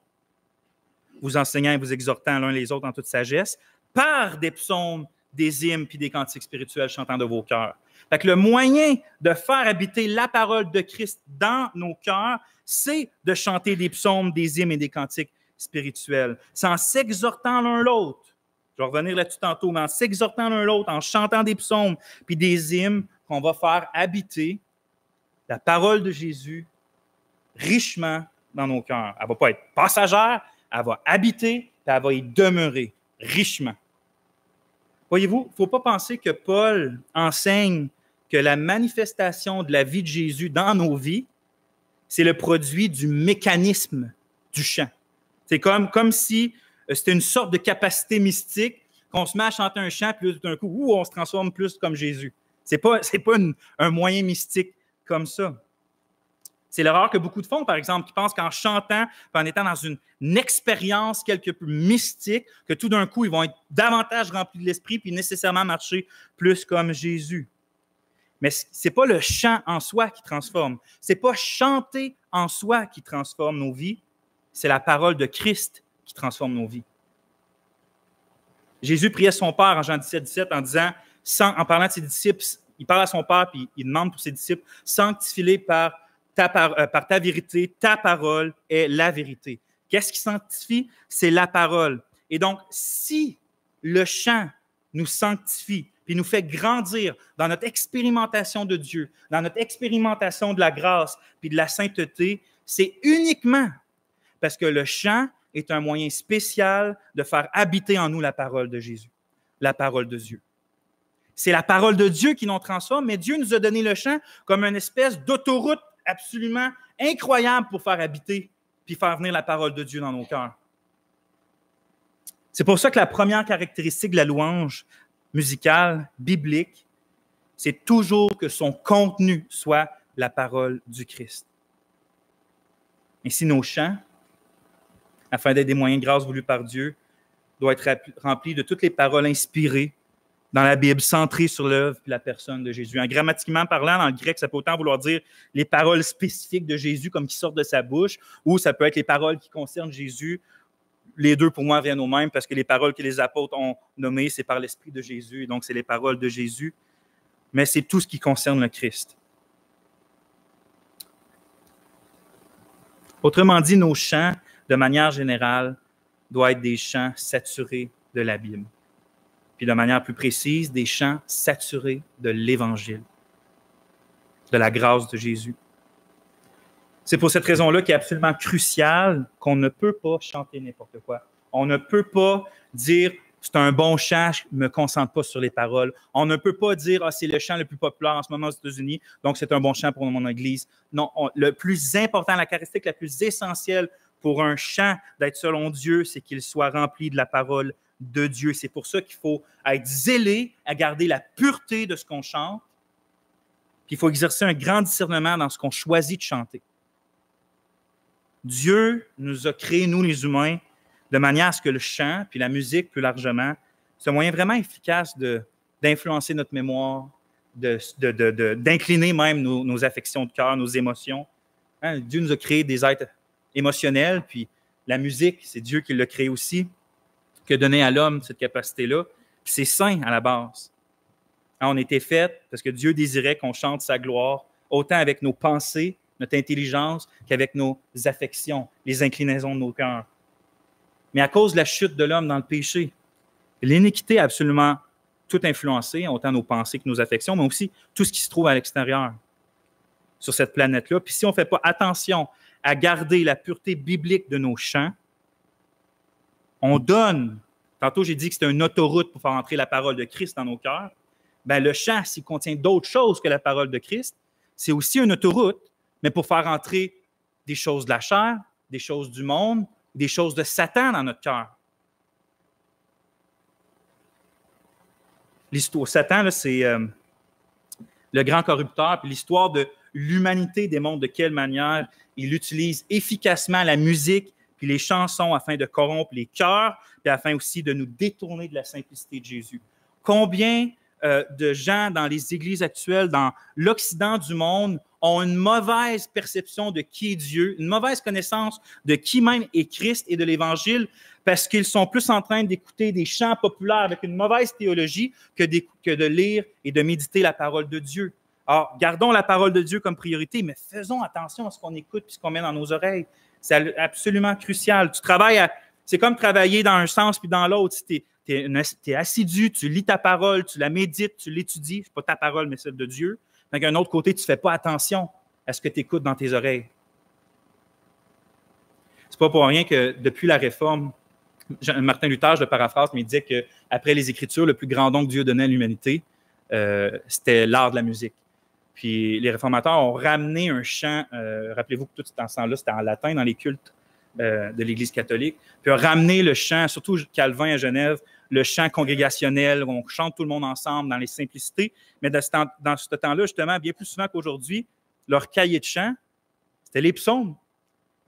Vous enseignant et vous exhortant l'un les autres en toute sagesse, par des psaumes, des hymnes puis des cantiques spirituels chantant de vos cœurs. Fait que le moyen de faire habiter la parole de Christ dans nos cœurs, c'est de chanter des psaumes, des hymnes et des cantiques spirituels. C'est en s'exhortant l'un l'autre. Je vais revenir là-dessus tantôt, mais en s'exhortant l'un l'autre, en chantant des psaumes puis des hymnes, qu'on va faire habiter la parole de Jésus richement dans nos cœurs. Elle ne va pas être passagère, elle va habiter, puis elle va y demeurer richement. Voyez-vous, il ne faut pas penser que Paul enseigne que la manifestation de la vie de Jésus dans nos vies, c'est le produit du mécanisme du chant. C'est comme si c'était une sorte de capacité mystique qu'on se met à chanter un chant, puis tout d'un coup, on se transforme plus comme Jésus. Ce n'est pas un moyen mystique comme ça. C'est l'erreur que beaucoup de font, par exemple, qui pensent qu'en chantant, en étant dans une expérience quelque peu mystique, que tout d'un coup, ils vont être davantage remplis de l'esprit puis nécessairement marcher plus comme Jésus. Mais ce n'est pas le chant en soi qui transforme. Ce n'est pas chanter en soi qui transforme nos vies. C'est la parole de Christ qui transforme nos vies. Jésus priait son Père en Jean 17 en disant, en parlant de ses disciples, il parle à son Père puis il demande pour ses disciples, sanctifie-les par ta vérité, ta parole est la vérité. Qu'est-ce qui sanctifie? C'est la parole. Et donc, si le chant nous sanctifie, puis nous fait grandir dans notre expérimentation de Dieu, dans notre expérimentation de la grâce, puis de la sainteté, c'est uniquement parce que le chant est un moyen spécial de faire habiter en nous la parole de Jésus, la parole de Dieu. C'est la parole de Dieu qui nous transforme, mais Dieu nous a donné le chant comme une espèce d'autoroute absolument incroyable pour faire habiter puis faire venir la parole de Dieu dans nos cœurs. C'est pour ça que la première caractéristique de la louange musicale, biblique, c'est toujours que son contenu soit la parole du Christ. Ainsi, nos chants, afin d'être des moyens de grâce voulus par Dieu, doivent être remplis de toutes les paroles inspirées dans la Bible, centrées sur l'œuvre et la personne de Jésus. Grammaticalement parlant, dans le grec, ça peut autant vouloir dire les paroles spécifiques de Jésus comme qui sortent de sa bouche, ou ça peut être les paroles qui concernent Jésus. Les deux, pour moi, viennent au même parce que les paroles que les apôtres ont nommées, c'est par l'Esprit de Jésus, et donc c'est les paroles de Jésus. Mais c'est tout ce qui concerne le Christ. Autrement dit, nos chants, de manière générale, doivent être des chants saturés de la Bible. Puis de manière plus précise, des chants saturés de l'Évangile, de la grâce de Jésus. C'est pour cette raison-là qu'il est absolument crucial qu'on ne peut pas chanter n'importe quoi. On ne peut pas dire « c'est un bon chant, je ne me concentre pas sur les paroles ». On ne peut pas dire « ah, c'est le chant le plus populaire en ce moment aux États-Unis, donc c'est un bon chant pour mon Église ». Non, le plus important, la caractéristique la plus essentielle pour un chant d'être selon Dieu, c'est qu'il soit rempli de la parole de Dieu. C'est pour ça qu'il faut être zélé à garder la pureté de ce qu'on chante, puis il faut exercer un grand discernement dans ce qu'on choisit de chanter. Dieu nous a créés, nous les humains, de manière à ce que le chant, puis la musique plus largement, c'est un moyen vraiment efficace d'influencer notre mémoire, d'incliner même nos affections de cœur, nos émotions. Hein? Dieu nous a créés des êtres émotionnels, puis la musique, c'est Dieu qui l'a créé aussi, qui a donné à l'homme cette capacité-là. Puis c'est sain à la base. Hein, on était fait parce que Dieu désirait qu'on chante sa gloire, autant avec nos pensées, notre intelligence, qu'avec nos affections, les inclinaisons de nos cœurs. Mais à cause de la chute de l'homme dans le péché, l'iniquité a absolument tout influencé, autant nos pensées que nos affections, mais aussi tout ce qui se trouve à l'extérieur sur cette planète-là. Puis si on ne fait pas attention à garder la pureté biblique de nos chants, on donne, tantôt j'ai dit que c'était une autoroute pour faire entrer la parole de Christ dans nos cœurs, bien le chant, s'il contient d'autres choses que la parole de Christ, c'est aussi une autoroute, mais pour faire entrer des choses de la chair, des choses du monde, des choses de Satan dans notre cœur. L'histoire, Satan, là, c'est le grand corrupteur, puis l'histoire de l'humanité démontre de quelle manière il utilise efficacement la musique puis les chansons afin de corrompre les cœurs, puis afin aussi de nous détourner de la simplicité de Jésus. Combien de gens dans les églises actuelles, dans l'Occident du monde, ont une mauvaise perception de qui est Dieu, une mauvaise connaissance de qui même est Christ et de l'Évangile, parce qu'ils sont plus en train d'écouter des chants populaires avec une mauvaise théologie que de lire et de méditer la parole de Dieu. Alors, gardons la parole de Dieu comme priorité, mais faisons attention à ce qu'on écoute et ce qu'on met dans nos oreilles. C'est absolument crucial. C'est comme travailler dans un sens puis dans l'autre. Si tu es assidu, tu lis ta parole, tu la médites, tu l'étudies. C'est pas ta parole, mais celle de Dieu. D'un autre côté, tu ne fais pas attention à ce que tu écoutes dans tes oreilles. C'est pas pour rien que depuis la Réforme, Martin Luther, je le paraphrase, mais il disait qu'après les Écritures, le plus grand don que Dieu donnait à l'humanité, c'était l'art de la musique. Puis les réformateurs ont ramené un chant, rappelez-vous que tout ce temps-là, c'était en latin dans les cultes de l'Église catholique, puis ont ramené le chant, surtout Calvin à Genève, le chant congrégationnel, où on chante tout le monde ensemble dans les simplicités. Mais dans ce temps-là, justement, bien plus souvent qu'aujourd'hui, leur cahier de chant, c'était les psaumes.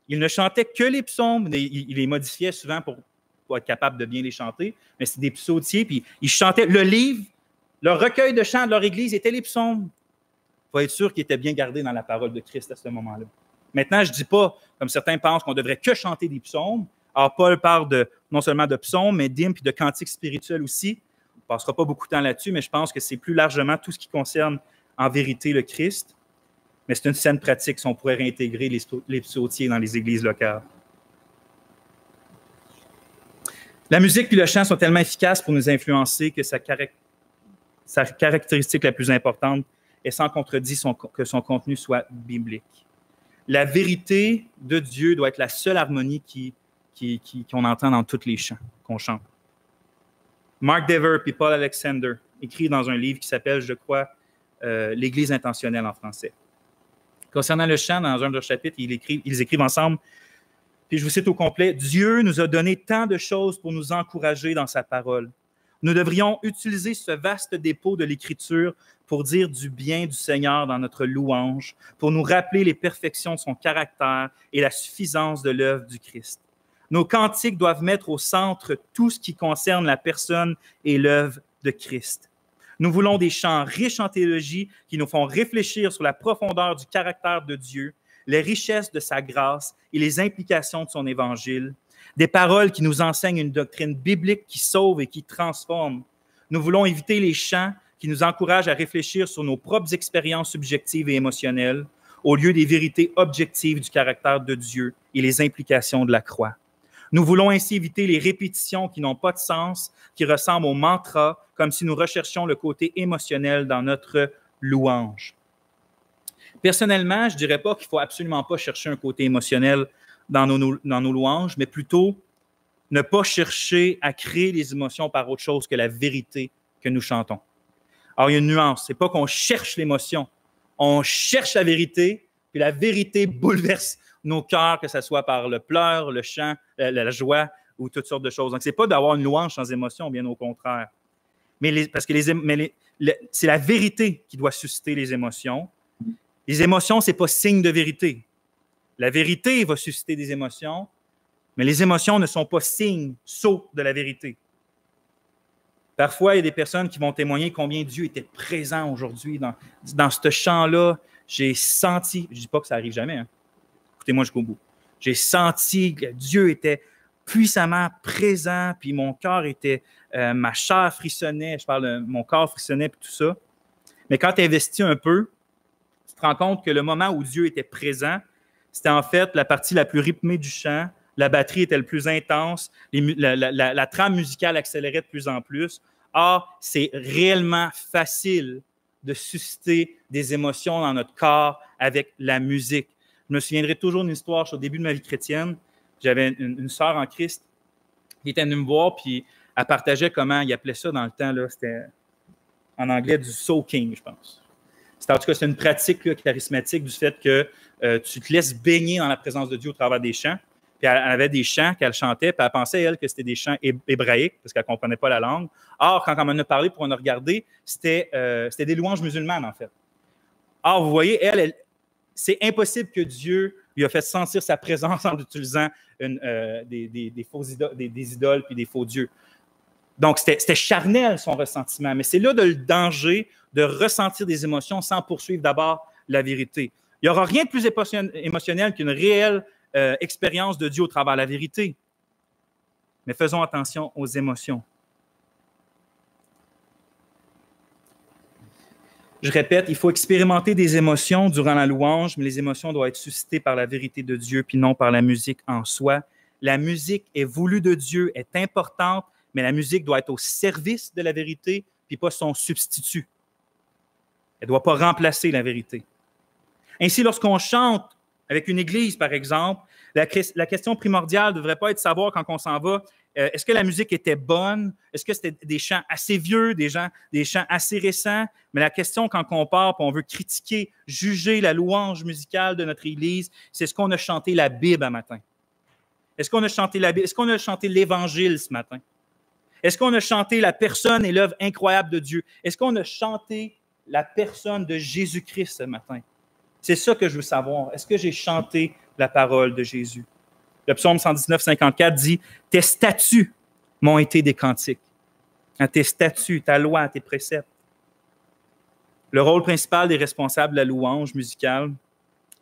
Ils ne chantaient que les psaumes. Ils les modifiaient souvent pour être capables de bien les chanter, mais c'est des psautiers, puis ils chantaient. Le livre, leur recueil de chants de leur Église était les psaumes. Il faut être sûr qu'ils étaient bien gardés dans la parole de Christ à ce moment-là. Maintenant, je ne dis pas, comme certains pensent, qu'on devrait que chanter des psaumes. Alors, Paul parle non seulement de psaumes, mais d'hymnes et de cantiques spirituels aussi. On ne passera pas beaucoup de temps là-dessus, mais je pense que c'est plus largement tout ce qui concerne en vérité le Christ. Mais c'est une saine pratique si on pourrait réintégrer les psautiers dans les églises locales. La musique et le chant sont tellement efficaces pour nous influencer que sa caractéristique la plus importante est sans contredit que son contenu soit biblique. La vérité de Dieu doit être la seule harmonie qu'on entend dans tous les chants qu'on chante. Mark Dever et Paul Alexander, écrit dans un livre qui s'appelle, je crois, L'Église intentionnelle en français. Concernant le chant, dans un de leurs chapitres, ils écrivent ensemble, puis je vous cite au complet, « Dieu nous a donné tant de choses pour nous encourager dans sa parole. Nous devrions utiliser ce vaste dépôt de l'Écriture pour dire du bien du Seigneur dans notre louange, pour nous rappeler les perfections de son caractère et la suffisance de l'œuvre du Christ. Nos cantiques doivent mettre au centre tout ce qui concerne la personne et l'œuvre de Christ. Nous voulons des chants riches en théologie qui nous font réfléchir sur la profondeur du caractère de Dieu, les richesses de sa grâce et les implications de son évangile, des paroles qui nous enseignent une doctrine biblique qui sauve et qui transforme. Nous voulons éviter les chants qui nous encouragent à réfléchir sur nos propres expériences subjectives et émotionnelles, au lieu des vérités objectives du caractère de Dieu et les implications de la croix. Nous voulons ainsi éviter les répétitions qui n'ont pas de sens, qui ressemblent au mantra, comme si nous recherchions le côté émotionnel dans notre louange. Personnellement, je ne dirais pas qu'il ne faut absolument pas chercher un côté émotionnel dans nos louanges, mais plutôt ne pas chercher à créer les émotions par autre chose que la vérité que nous chantons. Alors, il y a une nuance. Ce n'est pas qu'on cherche l'émotion. On cherche la vérité, puis la vérité bouleverse nos cœurs, que ce soit par le pleur, le chant, la joie ou toutes sortes de choses. Donc, ce n'est pas d'avoir une louange sans émotion, bien au contraire. Parce que c'est la vérité qui doit susciter les émotions. Les émotions, ce n'est pas signe de vérité. La vérité va susciter des émotions, mais les émotions ne sont pas signes, sceaux de la vérité. Parfois, il y a des personnes qui vont témoigner combien Dieu était présent aujourd'hui dans ce chant-là. J'ai senti, je ne dis pas que ça n'arrive jamais, hein. Écoutez-moi jusqu'au bout. J'ai senti que Dieu était puissamment présent, puis mon cœur était, ma chair frissonnait, mon corps frissonnait, puis tout ça. Mais quand tu investis un peu, tu te rends compte que le moment où Dieu était présent, c'était en fait la partie la plus rythmée du chant, la batterie était le plus intense, la trame musicale accélérait de plus en plus. Or, c'est réellement facile de susciter des émotions dans notre corps avec la musique. Je me souviendrai toujours d'une histoire, au début de ma vie chrétienne. J'avais une sœur en Christ qui était venue me voir, puis elle partageait comment il appelait ça dans le temps. Là, c'était en anglais du soaking, je pense. En tout cas, c'est une pratique là, charismatique du fait que tu te laisses baigner dans la présence de Dieu au travers des chants. Puis elle avait des chants qu'elle chantait, puis elle pensait, elle, que c'était des chants hébraïques, parce qu'elle ne comprenait pas la langue. Or, quand on en a parlé pour en regarder, c'était des louanges musulmanes, en fait. Or, vous voyez, elle c'est impossible que Dieu lui a fait sentir sa présence en utilisant des idoles puis des faux dieux. Donc, c'était charnel, son ressentiment. Mais c'est là le danger de ressentir des émotions sans poursuivre d'abord la vérité. Il n'y aura rien de plus émotionnel qu'une réelle expérience de Dieu au travers de la vérité. Mais faisons attention aux émotions. Je répète, il faut expérimenter des émotions durant la louange, mais les émotions doivent être suscitées par la vérité de Dieu, puis non par la musique en soi. La musique est voulue de Dieu, est importante, mais la musique doit être au service de la vérité, puis pas son substitut. Elle ne doit pas remplacer la vérité. Ainsi, lorsqu'on chante avec une église, par exemple, la question primordiale ne devrait pas être de savoir quand on s'en va, est-ce que la musique était bonne? Est-ce que c'était des chants assez vieux, des chants assez récents? Mais la question, quand on part et on veut critiquer, juger la louange musicale de notre Église, c'est est-ce qu'on a chanté la Bible un matin? Est-ce qu'on a chanté la Bible? Est-ce qu'on a chanté l'Évangile ce matin? Est-ce qu'on a chanté la personne et l'œuvre incroyable de Dieu? Est-ce qu'on a chanté la personne de Jésus-Christ ce matin? C'est ça que je veux savoir. Est-ce que j'ai chanté la parole de Jésus? Le psaume 119, 54 dit « Tes statuts m'ont été des cantiques. » Tes statuts, ta loi, tes préceptes. Le rôle principal des responsables de la louange musicale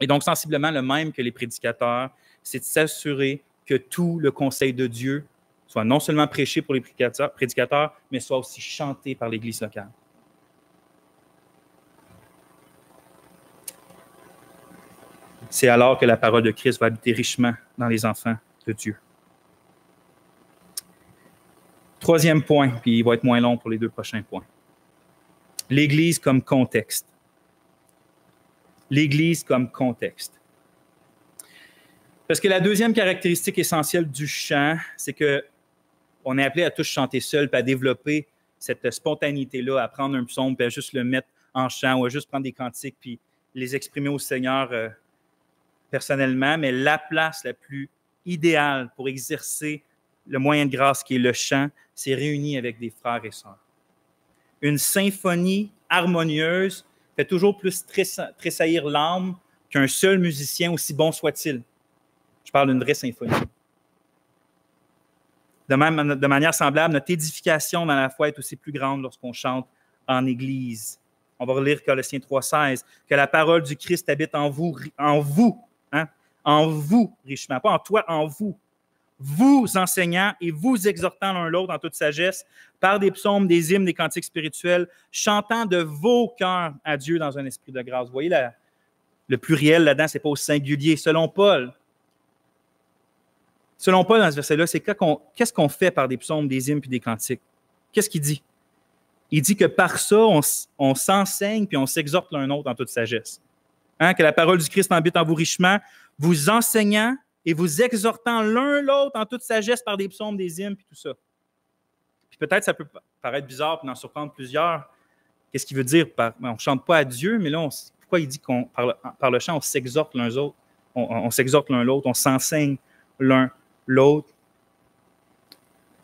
est donc sensiblement le même que les prédicateurs, c'est de s'assurer que tout le conseil de Dieu soit non seulement prêché pour les prédicateurs, mais soit aussi chanté par l'Église locale. C'est alors que la parole de Christ va habiter richement dans les enfants de Dieu. Troisième point, puis il va être moins long pour les deux prochains points. L'Église comme contexte. L'Église comme contexte. Parce que la deuxième caractéristique essentielle du chant, c'est qu'on est appelé à tous chanter seul, puis à développer cette spontanéité-là à prendre un psaume puis à juste le mettre en chant ou à juste prendre des cantiques puis les exprimer au Seigneur personnellement, mais la place la plus idéale pour exercer le moyen de grâce qui est le chant, c'est réuni avec des frères et sœurs. Une symphonie harmonieuse fait toujours plus tressaillir l'âme qu'un seul musicien, aussi bon soit-il. Je parle d'une vraie symphonie. De manière semblable, notre édification dans la foi est aussi plus grande lorsqu'on chante en Église. On va relire Colossiens 3,16, que la parole du Christ habite en vous, hein? En vous richement, pas en toi, en vous. Vous enseignant et vous exhortant l'un l'autre en toute sagesse, par des psaumes, des hymnes, des cantiques spirituels, chantant de vos cœurs à Dieu dans un esprit de grâce. Vous voyez, le pluriel là-dedans, ce n'est pas au singulier. Selon Paul, dans ce verset-là, c'est qu'est-ce qu'on fait par des psaumes, des hymnes et des cantiques? Qu'est-ce qu'il dit? Il dit que par ça, on s'enseigne puis on s'exhorte l'un l'autre en toute sagesse. Hein? Que la parole du Christ habite en vous richement, vous enseignant et vous exhortant l'un l'autre en toute sagesse par des psaumes, des hymnes, puis tout ça. Puis peut-être ça peut paraître bizarre, puis en surprendre plusieurs. Qu'est-ce qu'il veut dire? On ne chante pas à Dieu, mais là, pourquoi il dit qu'on par le chant, on s'exhorte l'un l'autre, on s'exhorte l'un l'autre, on s'enseigne l'un l'autre.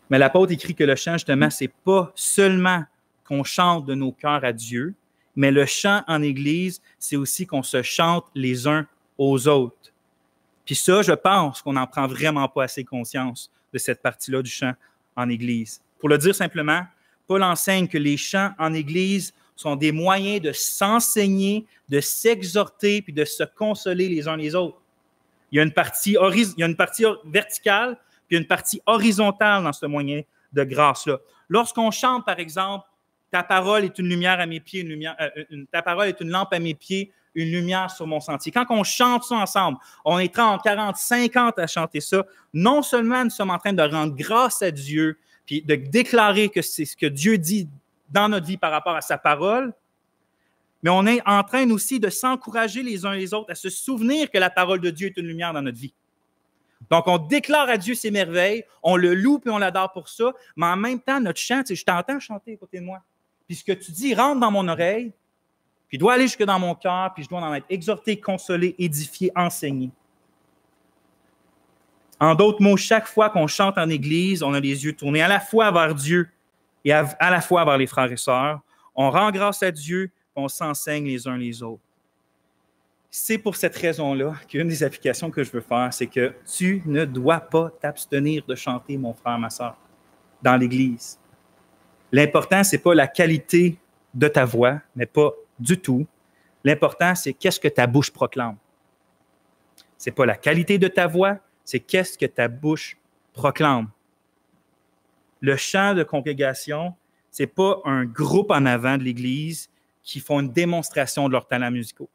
Mais l'apôtre écrit que le chant, justement, ce n'est pas seulement qu'on chante de nos cœurs à Dieu, mais le chant en Église, c'est aussi qu'on se chante les uns aux autres. Puis ça, je pense qu'on n'en prend vraiment pas assez conscience de cette partie-là du chant en Église. Pour le dire simplement, Paul enseigne que les chants en Église sont des moyens de s'enseigner, de s'exhorter, puis de se consoler les uns les autres. Il y a une partie verticale, puis une partie horizontale dans ce moyen de grâce-là. Lorsqu'on chante, par exemple, ta parole est une lumière à mes pieds, ta parole est une lampe à mes pieds, une lumière sur mon sentier. Quand on chante ça ensemble, on est 30, 40, 50 à chanter ça. Non seulement nous sommes en train de rendre grâce à Dieu, puis de déclarer que c'est ce que Dieu dit dans notre vie par rapport à sa parole, mais on est en train aussi de s'encourager les uns les autres à se souvenir que la parole de Dieu est une lumière dans notre vie. Donc, on déclare à Dieu ses merveilles, on le loue et on l'adore pour ça, mais en même temps, notre chant, je t'entends chanter à côté de moi. Puis ce que tu dis rentre dans mon oreille, puis doit aller jusque dans mon cœur, puis je dois en être exhorté, consolé, édifié, enseigné. En d'autres mots, chaque fois qu'on chante en Église, on a les yeux tournés à la fois vers Dieu et à la fois vers les frères et sœurs. On rend grâce à Dieu, on s'enseigne les uns les autres. C'est pour cette raison-là qu'une des applications que je veux faire, c'est que tu ne dois pas t'abstenir de chanter, mon frère, ma sœur, dans l'Église. L'important, ce n'est pas la qualité de ta voix, mais pas du tout. L'important, c'est qu'est-ce que ta bouche proclame. Ce n'est pas la qualité de ta voix, c'est qu'est-ce que ta bouche proclame. Le chant de congrégation, ce n'est pas un groupe en avant de l'Église qui font une démonstration de leurs talents musicaux.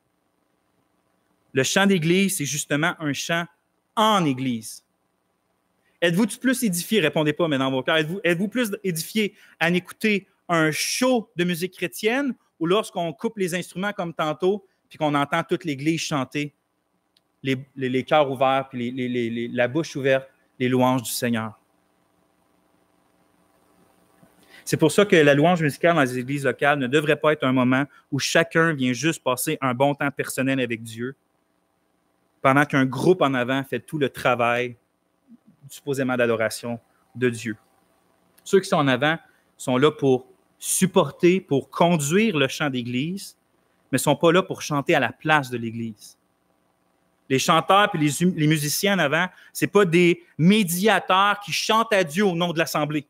Le chant d'Église, c'est justement un chant en Église. Êtes-vous plus édifié? Répondez pas, mais dans vos cœurs. Êtes-vous plus édifié à en écouter un show de musique chrétienne ou lorsqu'on coupe les instruments comme tantôt puis qu'on entend toute l'Église chanter, les cœurs ouverts puis la bouche ouverte, les louanges du Seigneur? C'est pour ça que la louange musicale dans les églises locales ne devrait pas être un moment où chacun vient juste passer un bon temps personnel avec Dieu, pendant qu'un groupe en avant fait tout le travail, supposément d'adoration de Dieu. Ceux qui sont en avant sont là pour supporter, pour conduire le chant d'Église, mais ne sont pas là pour chanter à la place de l'Église. Les chanteurs et les musiciens en avant, ce n'est pas des médiateurs qui chantent à Dieu au nom de l'Assemblée.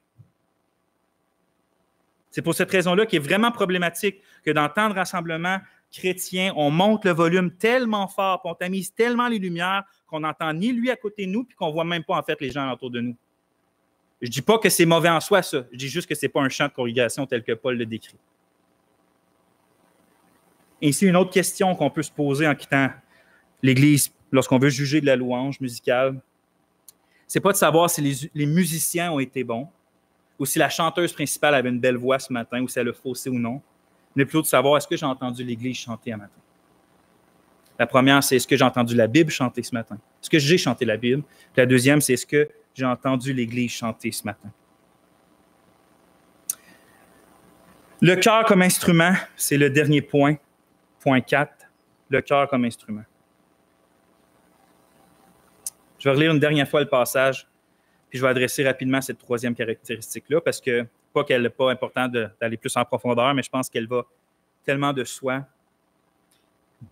C'est pour cette raison-là qu'il est vraiment problématique que dans tant de rassemblements chrétiens, on monte le volume tellement fort, puis on tamise tellement les lumières qu'on n'entend ni lui à côté de nous, puis qu'on ne voit même pas en fait les gens autour de nous. Je ne dis pas que c'est mauvais en soi, ça. Je dis juste que ce n'est pas un chant de congrégation tel que Paul le décrit. Et ici, une autre question qu'on peut se poser en quittant l'Église lorsqu'on veut juger de la louange musicale, c'est pas de savoir si les musiciens ont été bons, ou si la chanteuse principale avait une belle voix ce matin, ou si elle a faussé ou non, mais plutôt de savoir est-ce que j'ai entendu l'Église chanter un matin. La première, c'est est-ce que j'ai entendu la Bible chanter ce matin? Est-ce que j'ai chanté la Bible? Puis la deuxième, c'est est-ce que j'ai entendu l'Église chanter ce matin? Le cœur comme instrument, c'est le dernier point. Point 4, le cœur comme instrument. Je vais relire une dernière fois le passage, puis je vais adresser rapidement cette troisième caractéristique-là, parce que, pas qu'elle n'est pas importante d'aller plus en profondeur, mais je pense qu'elle va tellement de soi.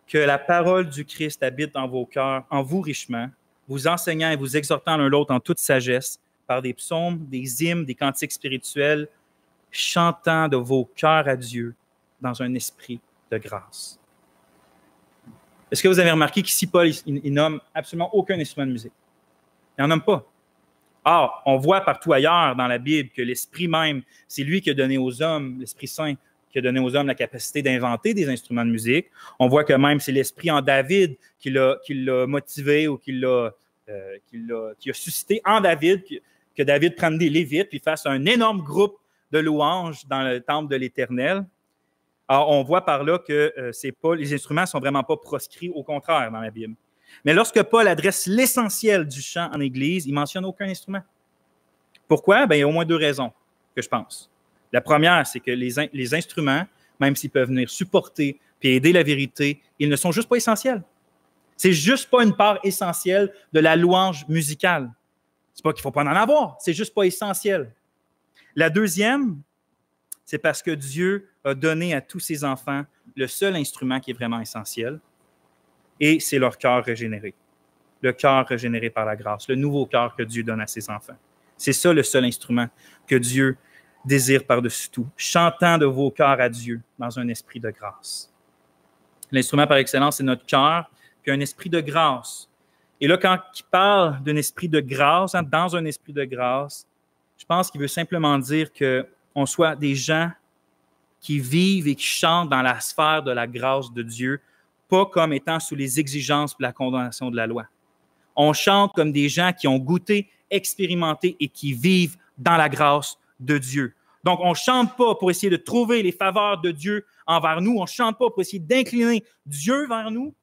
Que la parole du Christ habite dans vos cœurs, en vous richement, vous enseignant et vous exhortant l'un l'autre en toute sagesse, par des psaumes, des hymnes, des cantiques spirituels, chantant de vos cœurs à Dieu dans un esprit de grâce. Est-ce que vous avez remarqué qu'ici, Paul, il nomme absolument aucun instrument de musique? Il n'en nomme pas. Or, on voit partout ailleurs dans la Bible que l'Esprit même, c'est lui qui a donné aux hommes, l'Esprit Saint, qui a donné aux hommes la capacité d'inventer des instruments de musique. On voit que même c'est l'Esprit en David qui l'a motivé ou qui a suscité en David, que David prenne des Lévites puis fasse un énorme groupe de louanges dans le temple de l'Éternel. Alors, on voit par là que les instruments ne sont vraiment pas proscrits, au contraire, dans la Bible. Mais lorsque Paul adresse l'essentiel du chant en Église, il ne mentionne aucun instrument. Pourquoi? Bien, il y a au moins deux raisons que je pense. La première, c'est que les instruments, même s'ils peuvent venir supporter et aider la vérité, ils ne sont juste pas essentiels. C'est juste pas une part essentielle de la louange musicale. C'est pas qu'il ne faut pas en avoir, c'est juste pas essentiel. La deuxième, c'est parce que Dieu a donné à tous ses enfants le seul instrument qui est vraiment essentiel, et c'est leur cœur régénéré. Le cœur régénéré par la grâce, le nouveau cœur que Dieu donne à ses enfants. C'est ça le seul instrument que Dieu désire par-dessus tout, chantant de vos cœurs à Dieu dans un esprit de grâce. L'instrument par excellence, c'est notre cœur, puis un esprit de grâce. Et là, quand il parle d'un esprit de grâce, dans un esprit de grâce, je pense qu'il veut simplement dire qu'on soit des gens qui vivent et qui chantent dans la sphère de la grâce de Dieu, pas comme étant sous les exigences de la condamnation de la loi. On chante comme des gens qui ont goûté, expérimenté et qui vivent dans la grâce de Dieu. Donc, on ne chante pas pour essayer de trouver les faveurs de Dieu envers nous. On ne chante pas pour essayer d'incliner Dieu vers nous,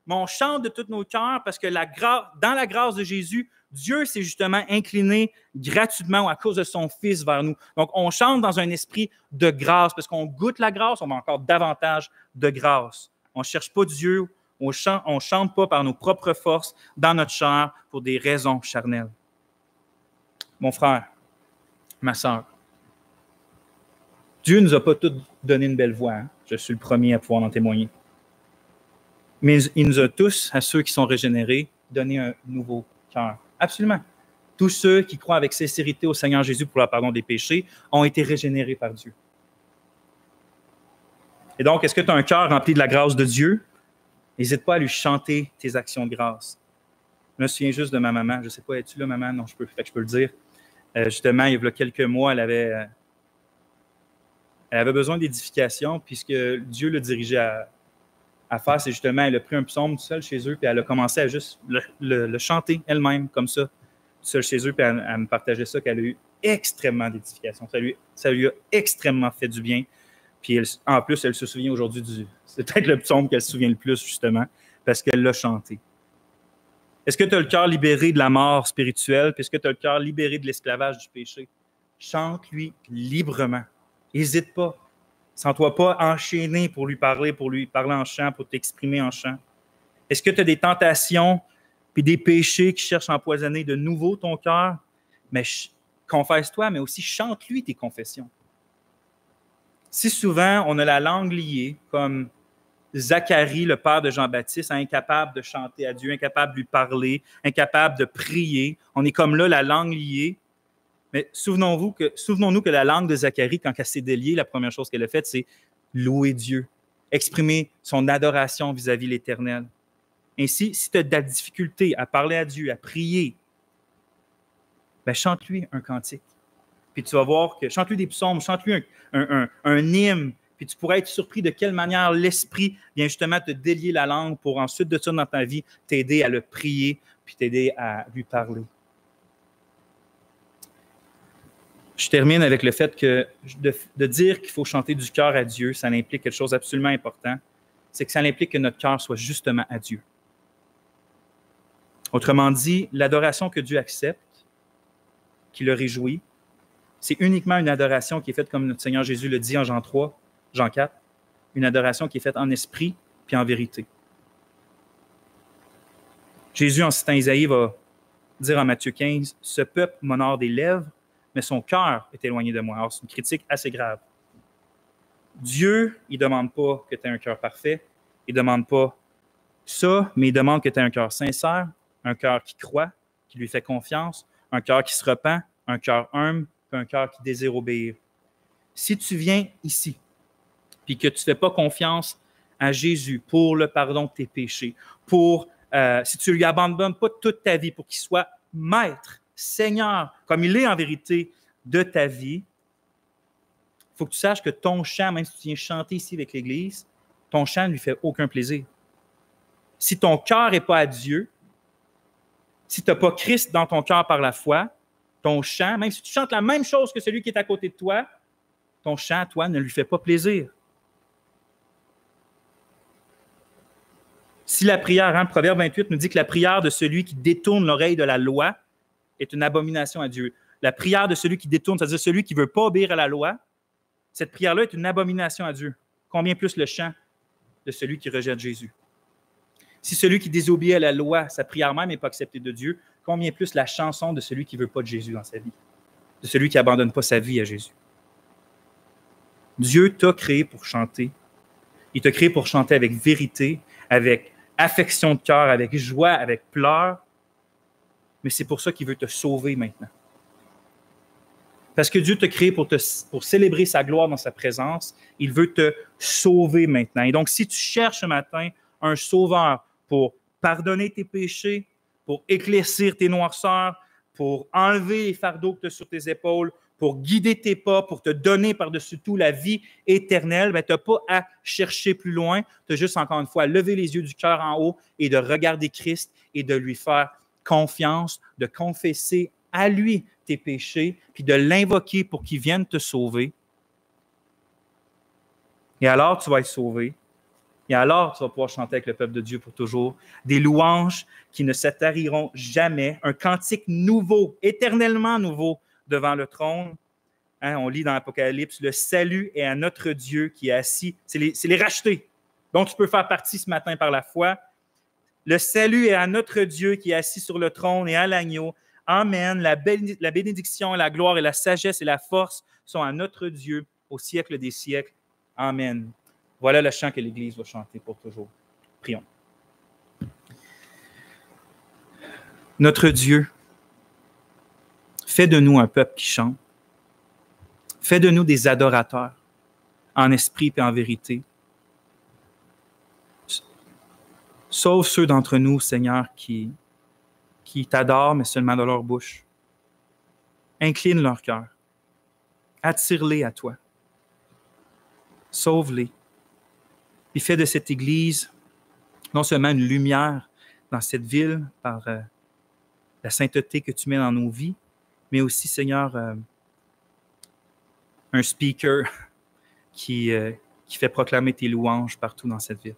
mais on chante de tous nos cœurs parce que dans la grâce de Jésus, Dieu s'est justement incliné gratuitement à cause de son Fils vers nous. Donc, on chante dans un esprit de grâce parce qu'on goûte la grâce, on a encore davantage de grâce. On ne cherche pas Dieu, on ne chante pas par nos propres forces dans notre chair pour des raisons charnelles. Mon frère, ma sœur, Dieu ne nous a pas tous donné une belle voix. Hein? Je suis le premier à pouvoir en témoigner. Mais il nous a tous, à ceux qui sont régénérés, donné un nouveau cœur. Absolument. Tous ceux qui croient avec sincérité au Seigneur Jésus pour le pardon des péchés ont été régénérés par Dieu. Et donc, est-ce que tu as un cœur rempli de la grâce de Dieu? N'hésite pas à lui chanter tes actions de grâce. Je me souviens juste de ma maman. Je ne sais pas, es-tu là, maman? Non, je peux le dire. Justement, il y a quelques mois, elle avait besoin d'édification, puisque Dieu l'a dirigée à faire. C'est justement, elle a pris un psaume tout seul chez eux, puis elle a commencé à juste le chanter elle-même, comme ça, tout seul chez eux, puis elle me partageait ça, qu'elle a eu extrêmement d'édification. Ça lui a extrêmement fait du bien. Puis en plus, elle se souvient aujourd'hui c'est peut-être le psaume qu'elle se souvient le plus, justement, parce qu'elle l'a chanté. Est-ce que tu as le cœur libéré de la mort spirituelle? Puis est-ce que tu as le cœur libéré de l'esclavage du péché? Chante-lui librement. N'hésite pas. Sens-toi pas enchaîné pour lui parler en chant, pour t'exprimer en chant. Est-ce que tu as des tentations puis des péchés qui cherchent à empoisonner de nouveau ton cœur? Mais confesse-toi, mais aussi chante-lui tes confessions. Si souvent, on a la langue liée, comme Zacharie, le père de Jean-Baptiste, incapable de chanter à Dieu, incapable de lui parler, incapable de prier. On est comme là, la langue liée. Mais souvenons-nous que la langue de Zacharie, quand elle s'est déliée, la première chose qu'elle a faite, c'est louer Dieu, exprimer son adoration vis-à-vis de l'Éternel. Ainsi, si tu as de la difficulté à parler à Dieu, à prier, ben chante-lui un cantique. Puis tu vas voir que chante-lui des psaumes, chante-lui un hymne, puis tu pourrais être surpris de quelle manière l'Esprit vient justement te délier la langue pour ensuite de ça dans ta vie t'aider à le prier, puis t'aider à lui parler. Je termine avec le fait que de dire qu'il faut chanter du cœur à Dieu, ça implique quelque chose d'absolument important, c'est que ça implique que notre cœur soit justement à Dieu. Autrement dit, l'adoration que Dieu accepte, qui le réjouit, C'est uniquement une adoration qui est faite comme notre Seigneur Jésus le dit en Jean 3, Jean 4, une adoration qui est faite en esprit puis en vérité. Jésus, en citant Isaïe, va dire en Matthieu 15, « Ce peuple m'honore des lèvres, mais son cœur est éloigné de moi. » Alors, c'est une critique assez grave. Dieu, il ne demande pas que tu aies un cœur parfait, il ne demande pas ça, mais il demande que tu aies un cœur sincère, un cœur qui croit, qui lui fait confiance, un cœur qui se repent, un cœur humble, puis un cœur qui désire obéir. Si tu viens ici, puis que tu ne fais pas confiance à Jésus pour le pardon de tes péchés, si tu ne lui abandonnes pas toute ta vie pour qu'il soit maître, Seigneur, comme il est en vérité de ta vie, il faut que tu saches que ton chant, même si tu viens chanter ici avec l'Église, ton chant ne lui fait aucun plaisir. Si ton cœur n'est pas à Dieu, si tu n'as pas Christ dans ton cœur par la foi, ton chant, même si tu chantes la même chose que celui qui est à côté de toi, ton chant, toi, ne lui fait pas plaisir. Si la prière, Proverbe 28 nous dit que la prière de celui qui détourne l'oreille de la loi est une abomination à Dieu. La prière de celui qui détourne, c'est-à-dire celui qui ne veut pas obéir à la loi, cette prière-là est une abomination à Dieu. Combien plus le chant de celui qui rejette Jésus. Si celui qui désobéit à la loi, sa prière même n'est pas acceptée de Dieu, combien plus la chanson de celui qui ne veut pas de Jésus dans sa vie, de celui qui n'abandonne pas sa vie à Jésus. Dieu t'a créé pour chanter. Il t'a créé pour chanter avec vérité, avec affection de cœur, avec joie, avec pleurs. Mais c'est pour ça qu'il veut te sauver maintenant. Parce que Dieu t'a créé pour célébrer sa gloire dans sa présence. Il veut te sauver maintenant. Et donc, si tu cherches ce matin un sauveur pour pardonner tes péchés, pour éclaircir tes noirceurs, pour enlever les fardeaux que tu as sur tes épaules, pour guider tes pas, pour te donner par-dessus tout la vie éternelle, tu n'as pas à chercher plus loin. Tu as juste, encore une fois, à lever les yeux du cœur en haut et de regarder Christ et de lui faire confiance, de confesser à lui tes péchés, puis de l'invoquer pour qu'il vienne te sauver. Et alors, tu vas être sauvé. Et alors, tu vas pouvoir chanter avec le peuple de Dieu pour toujours. Des louanges qui ne s'attariront jamais. Un cantique nouveau, éternellement nouveau devant le trône. On lit dans l'Apocalypse, le salut est à notre Dieu qui est assis. C'est les rachetés, dont tu peux faire partie ce matin par la foi. Le salut est à notre Dieu qui est assis sur le trône et à l'agneau. Amen. La bénédiction, la gloire et la sagesse et la force sont à notre Dieu au siècle des siècles. Amen. Voilà le chant que l'Église va chanter pour toujours. Prions. Notre Dieu, fais de nous un peuple qui chante. Fais de nous des adorateurs en esprit et en vérité. Sauve ceux d'entre nous, Seigneur, qui t'adorent, mais seulement dans leur bouche. Incline leur cœur. Attire-les à toi. Sauve-les. Et fais de cette Église non seulement une lumière dans cette ville par la sainteté que tu mets dans nos vies, mais aussi, Seigneur, un speaker qui fait proclamer tes louanges partout dans cette ville.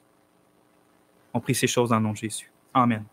On prie ces choses dans le nom de Jésus. Amen.